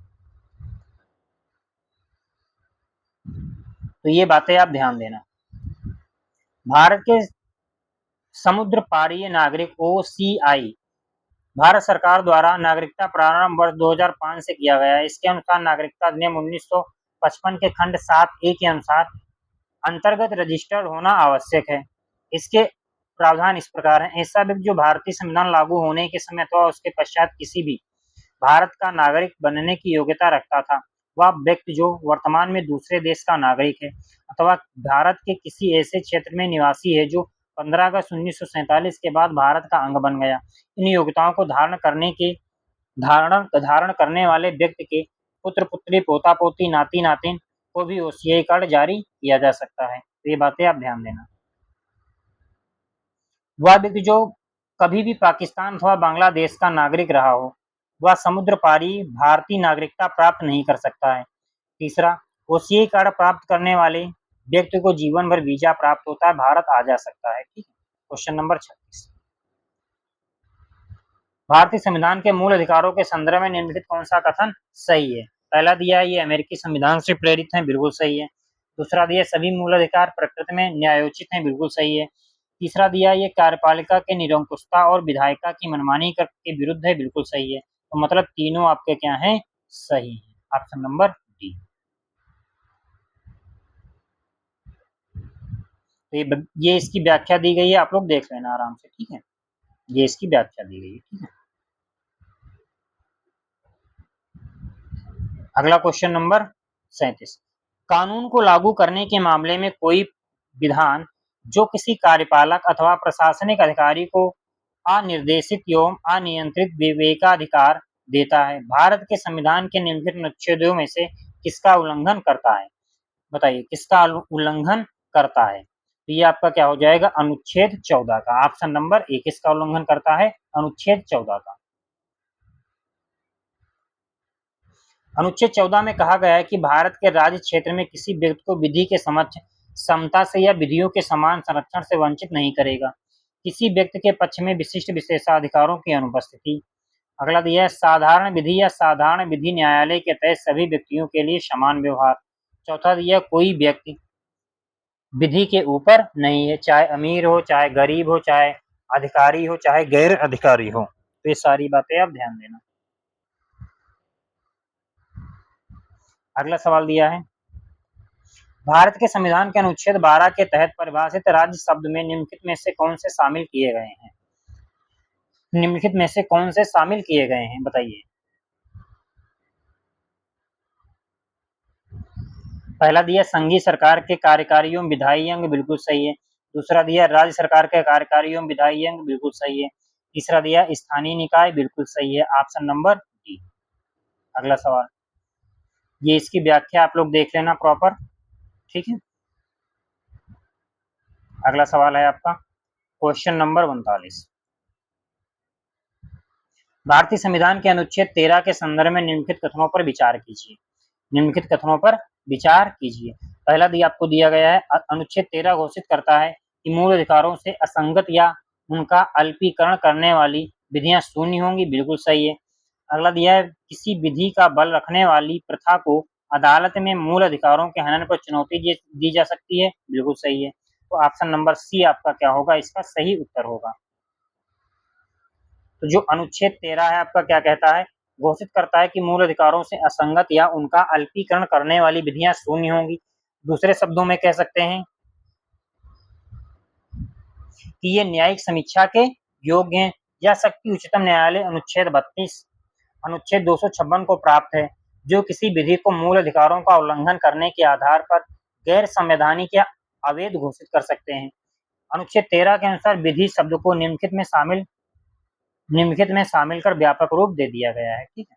तो ये बातें आप ध्यान देना। भारत के समुद्र पारीय नागरिक ओसीआई भारत सरकार द्वारा नागरिकता प्रारंभ वर्ष 2005 से किया गया है। इसके अनुसार नागरिकता अधिनियम 1955 के खंड 7A के अनुसार अंतर्गत रजिस्टर्ड होना आवश्यक है। इसके प्रावधान इस प्रकार हैं, ऐसा व्यक्ति जो भारतीय संविधान लागू होने के समय अथवा उसके पश्चात किसी भी भारत का नागरिक बनने की योग्यता रखता था, वह व्यक्ति जो वर्तमान में दूसरे देश का नागरिक है अथवा भारत के किसी ऐसे क्षेत्र में निवासी है जो 15 अगस्त 1947 के बाद भारत का अंग बन गया, इन योग्यताओं को धारण करने वाले व्यक्ति के पुत्र पुत्री पोता पोती नाती नातिन को भी ओसीआई कार्ड जारी किया जा सकता है। तो ये बातें आप ध्यान देना। वह व्यक्ति जो कभी भी पाकिस्तान अथवा बांग्लादेश का नागरिक रहा हो वह समुद्र पारी भारतीय नागरिकता प्राप्त नहीं कर सकता है। तीसरा ओसीआई कार्ड प्राप्त करने वाले व्यक्ति को जीवन भर वीजा प्राप्त होता है, भारत आ जा सकता है, ठीक है। क्वेश्चन नंबर 36, भारतीय संविधान के मूल अधिकारों के संदर्भ में निम्नलिखित कौन सा कथन सही है। पहला दिया ये अमेरिकी संविधान से प्रेरित है, बिल्कुल सही है। दूसरा दिया सभी मूल अधिकार प्रकृति में न्यायोचित हैं, बिल्कुल सही है। तीसरा दिया ये कार्यपालिका के निरंकुशता और विधायिका की मनमानी के विरुद्ध है, बिल्कुल सही है। तो मतलब तीनों आपके क्या हैं, सही है, ऑप्शन नंबर डी। तो ये इसकी व्याख्या दी गई है, आप लोग देख लेना आराम से, ठीक है। ये इसकी व्याख्या दी गई है, ठीक है। अगला क्वेश्चन नंबर 37, कानून को लागू करने के मामले में कोई विधान जो किसी कार्यपालक अथवा प्रशासनिक अधिकारी को अनिर्देशित एवं अनियंत्रित विवेकाधिकार देता है, भारत के संविधान के निम्नलिखित अनुच्छेदों में से किसका उल्लंघन करता है। बताइए किसका उल्लंघन करता है। तो ये आपका क्या हो जाएगा, अनुच्छेद 14 का, ऑप्शन नंबर ए किसका उल्लंघन करता है, अनुच्छेद 14 का। अनुच्छेद 14 में कहा गया है कि भारत के राज्य क्षेत्र में किसी व्यक्ति को विधि के समक्ष समता से या विधियों के समान संरक्षण से वंचित नहीं करेगा। किसी व्यक्ति के पक्ष में विशिष्ट विशेषाधिकारों की अनुपस्थिति। अगला दिया है साधारण विधि या साधारण विधि न्यायालय के तहत सभी व्यक्तियों के लिए समान व्यवहार। चौथा दिया कोई व्यक्ति विधि के ऊपर नहीं है, चाहे अमीर हो चाहे गरीब हो चाहे अधिकारी हो चाहे गैर अधिकारी हो। तो ये सारी बातें आप ध्यान देना। अगला सवाल दिया है भारत के संविधान के अनुच्छेद 12 के तहत परिभाषित राज्य शब्द में निम्नलिखित में से कौन से शामिल किए गए हैं। निम्नलिखित में से कौन से शामिल किए गए हैं, बताइए। पहला दिया संघीय सरकार के कार्यकारी एवं विधायी अंग, बिल्कुल सही है। दूसरा दिया राज्य सरकार के कार्यकारी एवं विधायी अंग, बिल्कुल सही है। तीसरा दिया स्थानीय निकाय, बिल्कुल सही है, ऑप्शन नंबर डी। अगला सवाल, ये इसकी व्याख्या आप लोग देख लेना प्रॉपर, ठीक है। अगला सवाल है आपका क्वेश्चन नंबर 39। भारतीय संविधान के अनुच्छेद 13 के संदर्भ में निम्नलिखित कथनों पर विचार कीजिए। निम्नलिखित कथनों पर विचार कीजिए। पहला आपको दिया गया है, अनुच्छेद 13 घोषित करता है कि मूल अधिकारों से असंगत या उनका अल्पीकरण करने वाली विधियां शून्य होंगी, बिल्कुल सही है। अगला दिया है, किसी विधि का बल रखने वाली प्रथा को अदालत में मूल अधिकारों के हनन पर चुनौती दी जा सकती है, बिल्कुल सही है। तो ऑप्शन नंबर सी आपका क्या होगा, इसका सही उत्तर होगा। तो जो अनुच्छेद 13 है आपका क्या कहता है, घोषित करता है कि मूल अधिकारों से असंगत या उनका अल्पीकरण करने वाली विधियां शून्य होंगी। दूसरे शब्दों में कह सकते हैं कि ये न्यायिक समीक्षा के योग्य हैं। यह शक्ति उच्चतम न्यायालय अनुच्छेद 32, अनुच्छेद 256 को प्राप्त है, जो किसी विधि को मूल अधिकारों का उल्लंघन करने के आधार पर गैर संवैधानिक या अवैध घोषित कर सकते हैं। अनुच्छेद 13 के अनुसार विधि शब्द को निम्नलिखित में शामिल कर व्यापक रूप दे दिया गया है, ठीक है।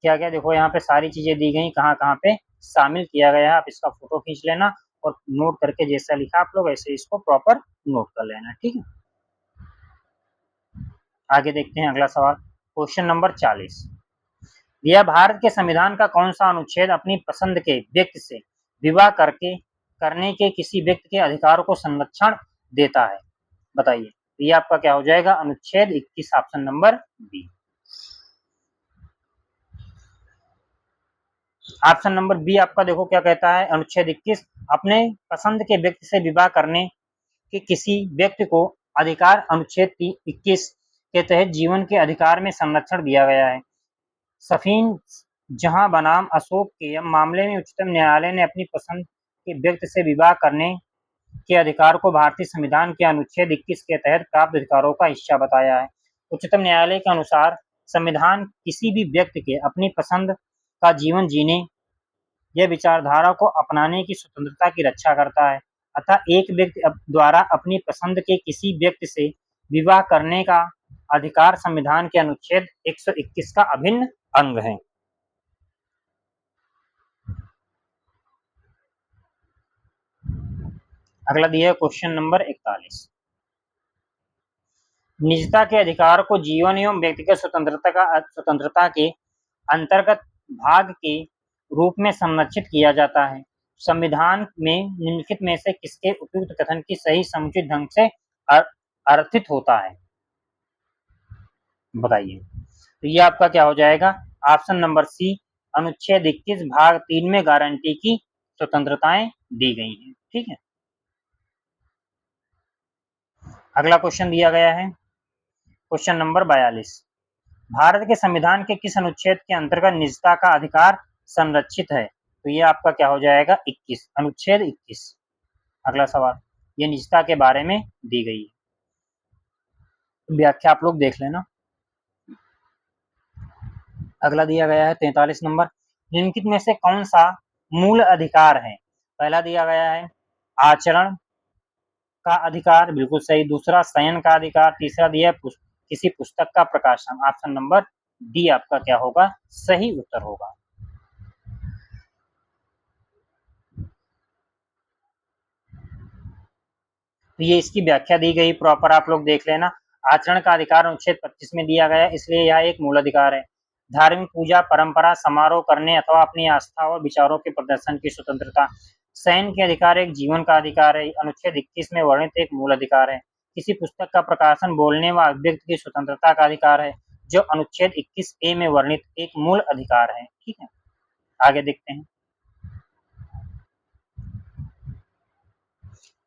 क्या क्या देखो यहाँ पे सारी चीजें दी गई, कहाँ कहाँ पे शामिल किया गया है, आप इसका फोटो खींच लेना और नोट करके जैसा लिखा आप लोग ऐसे इसको प्रॉपर नोट कर लेना, ठीक है। आगे देखते हैं अगला सवाल, क्वेश्चन नंबर 40। यह भारत के संविधान का कौन सा अनुच्छेद अपनी पसंद के व्यक्ति से विवाह करने के किसी व्यक्ति के अधिकार को संरक्षण देता है, बताइए। ये आपका क्या हो जाएगा, अनुच्छेद 21, option number B. Option number B आपका देखो क्या कहता है, अनुच्छेद 21 अपने पसंद के व्यक्ति से विवाह करने के किसी व्यक्ति को अधिकार अनुच्छेद 21 के तहत जीवन के अधिकार में संरक्षण दिया गया है। सफीन जहां बनाम अशोक के मामले में उच्चतम न्यायालय ने अपनी पसंद के व्यक्ति से विवाह करने के अधिकार को भारतीय संविधान के अनुच्छेद 21 के तहत प्राप्त अधिकारों का हिस्सा बताया है। उच्चतम न्यायालय के अनुसार संविधान किसी भी व्यक्ति के अपनी पसंद का जीवन जीने या विचारधारा को अपनाने की स्वतंत्रता की रक्षा करता है। अतः एक व्यक्ति द्वारा अपनी पसंद के किसी व्यक्ति से विवाह करने का अधिकार संविधान के अनुच्छेद 121 का अभिन्न अंग है। अगला दिया है क्वेश्चन नंबर 41। निजता के अधिकार को जीवन एवं व्यक्तिगत स्वतंत्रता के अंतर्गत भाग के रूप में संरक्षित किया जाता है। संविधान में निम्नलिखित में से किसके उपयुक्त कथन की सही समुचित ढंग से अर्थित होता है, बताइए। तो ये आपका क्या हो जाएगा, ऑप्शन नंबर सी, अनुच्छेद 21 भाग 3 में गारंटी की स्वतंत्रताएं दी गई हैं, ठीक है। अगला क्वेश्चन दिया गया है क्वेश्चन नंबर 42। भारत के संविधान के किस अनुच्छेद के अंतर्गत निजता का अधिकार संरक्षित है, तो ये आपका क्या हो जाएगा, 21, अनुच्छेद 21। अगला सवाल, ये निजता के बारे में दी गई है, व्याख्या आप लोग देख लेना। अगला दिया गया है 43 नंबर, निम्नलिखित में से कौन सा मूल अधिकार है। पहला दिया गया है आचरण का अधिकार, बिल्कुल सही। दूसरा शयन का अधिकार। तीसरा दिया है किसी पुस्तक का प्रकाशन। ऑप्शन नंबर डी आपका क्या होगा, सही उत्तर होगा। तो ये इसकी व्याख्या दी गई प्रॉपर, आप लोग देख लेना। आचरण का अधिकार अनुच्छेद 25 में दिया गया, इसलिए यह एक मूल अधिकार है। धार्मिक पूजा परंपरा समारोह करने अथवा अपनी आस्था और विचारों के प्रदर्शन की स्वतंत्रता। शयन के अधिकार एक जीवन का अधिकार है, अनुच्छेद 21 में वर्णित एक मूल अधिकार है। किसी पुस्तक का प्रकाशन बोलने व अभिव्यक्ति की स्वतंत्रता का अधिकार है, जो अनुच्छेद 21A में वर्णित एक मूल अधिकार है, ठीक है। आगे देखते हैं।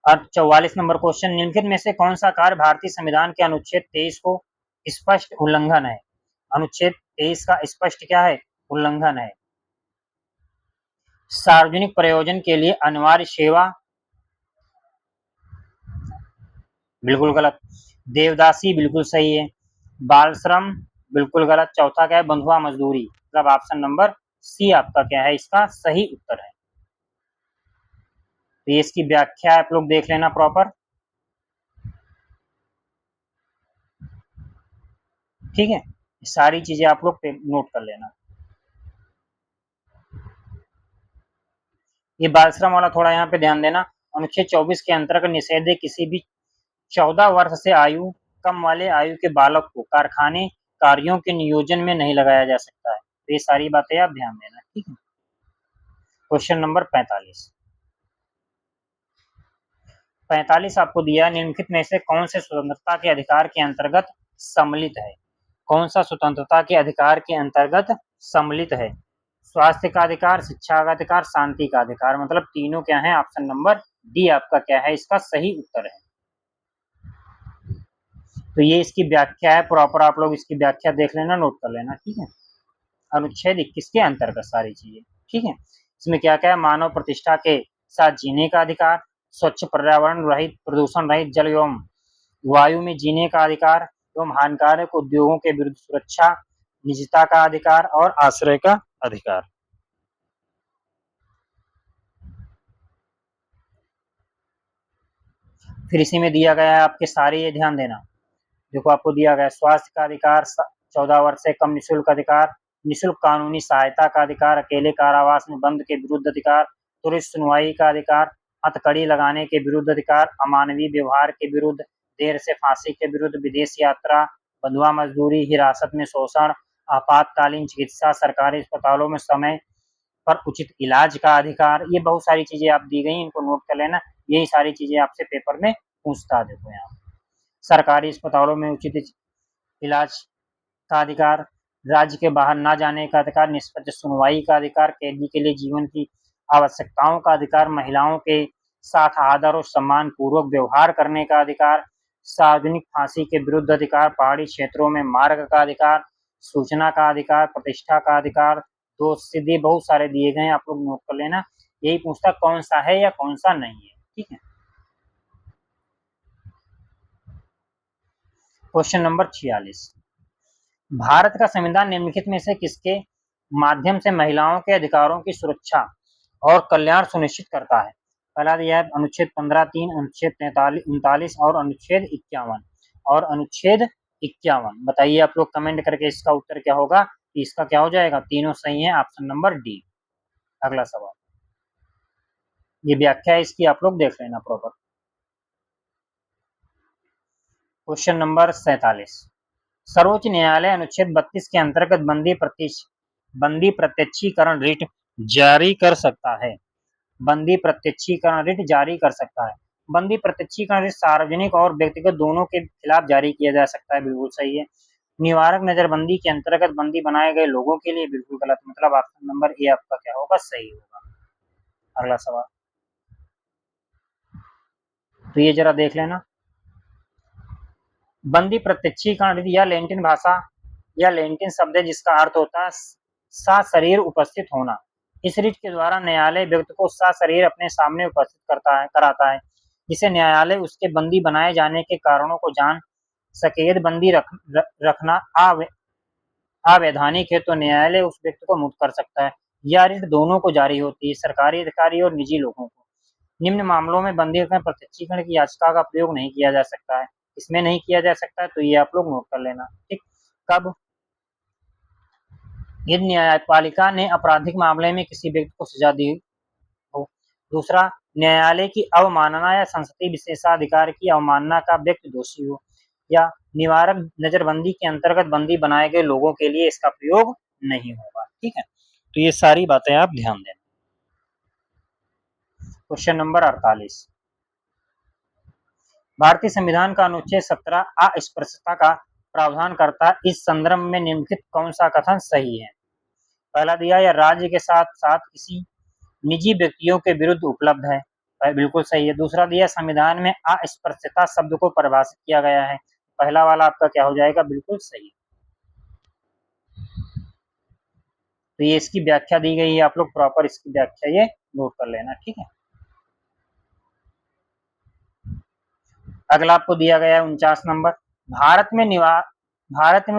और 44 नंबर क्वेश्चन, निम्नलिखित में से कौन सा कार्य भारतीय संविधान के अनुच्छेद 23 को स्पष्ट उल्लंघन है। अनुच्छेद 23 का स्पष्ट क्या है, उल्लंघन है। सार्वजनिक प्रयोजन के लिए अनिवार्य सेवा बिल्कुल गलत। देवदासी बिल्कुल सही है। बाल श्रम बिल्कुल गलत। चौथा क्या है? बंधुआ मजदूरी। मतलब ऑप्शन नंबर सी आपका क्या है इसका सही उत्तर है। तो ये इसकी व्याख्या आप लोग देख लेना प्रॉपर। ठीक है, सारी चीजें आप लोग नोट कर लेना। ये बाल श्रम वाला थोड़ा यहाँ पे ध्यान देना। अनुच्छेद 24 के अंतर्गत निषेध है किसी भी 14 वर्ष से आयु कम वाले आयु के बालक को कारखाने कार्यों के नियोजन में नहीं लगाया जा सकता है। तो ये सारी बातें आप ध्यान देना। ठीक है। Question number 45। 45 आपको दिया, निम्नलिखित में से कौन से स्वतंत्रता के अधिकार के अंतर्गत सम्मिलित है? कौन सा स्वतंत्रता के अधिकार के अंतर्गत सम्मिलित है? स्वास्थ्य का अधिकार, शिक्षा का अधिकार, शांति का अधिकार। मतलब तीनों क्या है? ऑप्शन नंबर डी आपका क्या है इसका सही उत्तर है। तो ये इसकी व्याख्या है प्रॉपर, आप लोग इसकी व्याख्या देख लेना, नोट कर लेना। ठीक है। अनुच्छेद 21 के अंतर्गत सारी चीजें। ठीक है। इसमें क्या क्या है? मानव प्रतिष्ठा के साथ जीने का अधिकार, स्वच्छ पर्यावरण रहित प्रदूषण रहित जल एवं वायु में जीने का अधिकार एवं हानिकारक उद्योगों के विरुद्ध सुरक्षा, निजता का अधिकार और आश्रय का अधिकार। फिर इसी में दिया गया है आपके सारे, ये ध्यान देना। देखो आपको दिया गया स्वास्थ्य का अधिकार, 14 वर्ष से कम निःशुल्क अधिकार, निःशुल्क कानूनी सहायता का अधिकार, अकेले कारावास में बंद के विरुद्ध अधिकार, त्वरित सुनवाई का अधिकार, हथकड़ी लगाने के विरुद्ध अधिकार, अमानवीय व्यवहार के विरुद्ध, देर से फांसी के विरुद्ध, विदेश यात्रा, बंधुआ मजदूरी, हिरासत में शोषण, आपातकालीन चिकित्सा, सरकारी अस्पतालों में समय पर उचित इलाज का अधिकार। ये बहुत सारी चीजें आप दी गई, इनको नोट कर लेना। यही सारी चीजें आपसे पेपर में पूछता। देखो यहाँ सरकारी अस्पतालों में उचित इलाज का अधिकार, राज्य के बाहर न जाने का अधिकार, निष्पक्ष सुनवाई का अधिकार, कैदी के लिए जीवन की आवश्यकताओं का अधिकार, महिलाओं के साथ आदर और सम्मान पूर्वक व्यवहार करने का अधिकार, सार्वजनिक फांसी के विरुद्ध अधिकार, पहाड़ी क्षेत्रों में मार्ग का अधिकार, सूचना का अधिकार, प्रतिष्ठा का अधिकार। दो सीधे बहुत सारे दिए गए हैं, आप लोग नोट कर लेना। यही पूछता कौन सा है या कौन सा नहीं है। ठीक है। Question number 46। भारत का संविधान निम्नलिखित में से किसके माध्यम से महिलाओं के अधिकारों की सुरक्षा और कल्याण सुनिश्चित करता है? पहला दिया है अनुच्छेद 15(3), अनुच्छेद 39 और अनुच्छेद 51। और अनुच्छेद 51 बताइए आप लोग कमेंट करके इसका उत्तर क्या होगा। इसका क्या हो जाएगा? तीनों सही है, ऑप्शन नंबर डी। अगला सवाल, ये व्याख्या है इसकी, आप लोग देख लेना प्रॉपर। Question number 47। सर्वोच्च न्यायालय अनुच्छेद 32 के अंतर्गत बंदी प्रत्यक्षीकरण रिट जारी कर सकता है। बंदी प्रत्यक्षीकरण रिट जारी कर सकता है। बंदी प्रत्यक्षीकरण रिट सार्वजनिक और व्यक्तिगत दोनों के खिलाफ जारी किया जा सकता है। बिल्कुल सही है। निवारक नजरबंदी के अंतर्गत बंदी बनाए गए लोगों के लिए। बिल्कुल गलत। मतलब ऑप्शन नंबर ए आपका क्या होगा? सही होगा। अगला सवाल, तो ये जरा देख लेना। बंदी प्रत्यक्षीकरण रिट या लैटिन भाषा या लैटिन शब्द है जिसका अर्थ होता है सशरीर उपस्थित होना। इस रिट के द्वारा न्यायालय व्यक्ति को सशरीर अपने सामने उपस्थित कराता है, जिसे न्यायालय उसके बंदी बनाए जाने के कारणों को जान सके। यदि बंदी रखना अवैधानिक है तो न्यायालय उस व्यक्ति को मुक्त कर सकता है। यह रिट दोनों को जारी होती है, सरकारी अधिकारी और निजी लोगों को। निम्न मामलों में बंदी में प्रत्यक्षीकरण की याचिका का प्रयोग नहीं किया जा सकता है। इसमें नहीं किया जा सकता है, तो ये आप लोग नोट कर लेना। ठीक। कब? यदि न्यायपालिका ने आपराधिक मामले में किसी व्यक्ति को सजा दी हो। दूसरा, न्यायालय की अवमानना या संसदीय विशेषाधिकार की अवमानना का व्यक्ति दोषी हो, या निवारक नजरबंदी के अंतर्गत बंदी बनाए गए लोगों के लिए इसका प्रयोग नहीं होगा। ठीक है। तो ये सारी बातें आप ध्यान देना। Question number 48। भारतीय संविधान का अनुच्छेद 17 अस्पृश्यता का प्रावधान करता है। इस संदर्भ में निम्नलिखित कौन सा कथन सही है? पहला दिया, या राज्य के साथ साथ किसी निजी व्यक्तियों के विरुद्ध उपलब्ध है। बिल्कुल सही है। दूसरा दिया, संविधान में अस्पृश्यता शब्द को परिभाषित किया गया है। पहला वाला आपका क्या हो जाएगा? बिल्कुल सही। तो ये इसकी व्याख्या दी गई है, आप लोग प्रॉपर इसकी व्याख्या ये नोट कर लेना। ठीक है। अगला आपको दिया गया है 49 नंबर, भारत में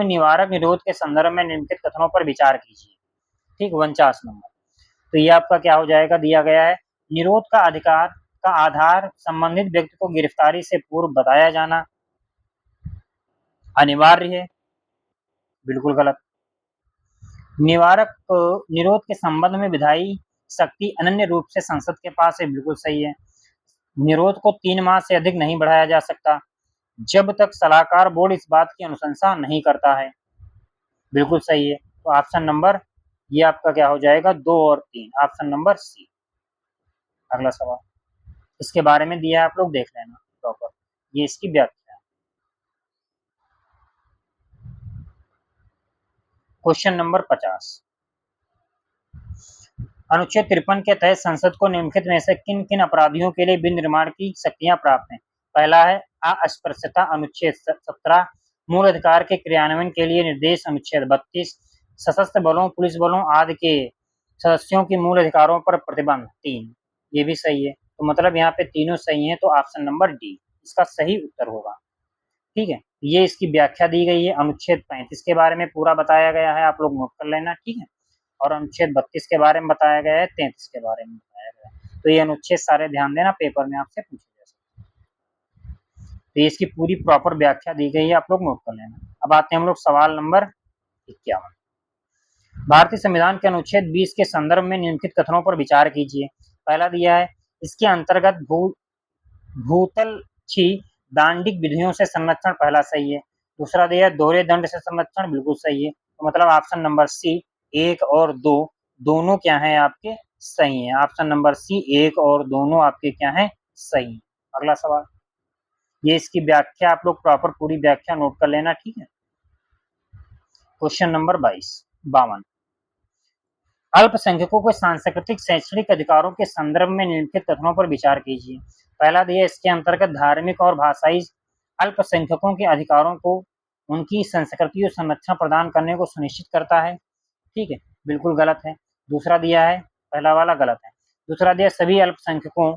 निवारक निरोध के संदर्भ में निम्नलिखित कथनों पर विचार कीजिए। ठीक, 49 नंबर। तो ये आपका क्या हो जाएगा, दिया गया है निरोध का अधिकार का आधार संबंधित व्यक्ति को गिरफ्तारी से पूर्व बताया जाना अनिवार्य है, बिल्कुल गलत। निरोध के संबंध में विधायी शक्ति अनन्य रूप से संसद के पास है, बिल्कुल सही है। निरोध को 3 माह से अधिक नहीं बढ़ाया जा सकता जब तक सलाहकार बोर्ड इस बात की अनुशंसा नहीं करता है, बिल्कुल सही है। तो ऑप्शन नंबर ये आपका क्या हो जाएगा, 2 और 3, ऑप्शन नंबर सी। अगला सवाल इसके बारे में दिया है, आप लोग देख लेना प्रॉपर, ये इसकी व्याख्या है। क्वेश्चन नंबर 50, अनुच्छेद 53 के तहत संसद को निम्नलिखित में से किन किन अपराधियों के लिए विनिर्माण की शक्तियां प्राप्त हैं। पहला है अस्पृश्यता अनुच्छेद 17, मूल अधिकार के क्रियान्वयन के लिए निर्देश अनुच्छेद 32, सशस्त्र बलों पुलिस बलों आदि के सदस्यों की मूल अधिकारों पर प्रतिबंध 3, ये भी सही है। तो मतलब यहाँ पे तीनों सही है, तो ऑप्शन नंबर डी इसका सही उत्तर होगा। ठीक है, ये इसकी व्याख्या दी गई है। अनुच्छेद 35 के बारे में पूरा बताया गया है, आप लोग नोट कर लेना। ठीक है, और अनुच्छेद 32 के बारे में बताया गया है, 33 के बारे में बताया गया है। तो ये अनुच्छेद सारे ध्यान देना, पेपर में आपसे पूछे जा सकते हैं। तो ये इसकी पूरी प्रॉपर व्याख्या दी गई है, आप लोग नोट कर लेना। अब आते हैं हम लोग सवाल नंबर 51, भारतीय संविधान के अनुच्छेद 20 के संदर्भ में निम्नलिखित कथनों पर विचार कीजिए। पहला दिया है इसके अंतर्गत भूतलछी दांडिक विधियों से संरक्षण, पहला सही है। दूसरा दिया है दोहरे दंड से संरक्षण, बिल्कुल सही है। तो मतलब ऑप्शन नंबर सी 1 और 2 दोनों क्या है आपके सही है। ऑप्शन नंबर सी 1 और दोनों आपके क्या है सही। अगला सवाल, ये इसकी व्याख्या आप लोग प्रॉपर पूरी व्याख्या नोट कर लेना। ठीक है, क्वेश्चन नंबर 52, अल्पसंख्यकों के सांस्कृतिक शैक्षणिक अधिकारों के संदर्भ में निम्नलिखित कथनों पर विचार कीजिए। पहला दिया इसके अंतर्गत धार्मिक और भाषाई अल्पसंख्यकों के अधिकारों को उनकी संस्कृति और संरक्षण प्रदान करने को सुनिश्चित करता है। ठीक है, बिल्कुल गलत है। दूसरा दिया है, पहला वाला गलत है। दूसरा दिया सभी अल्पसंख्यकों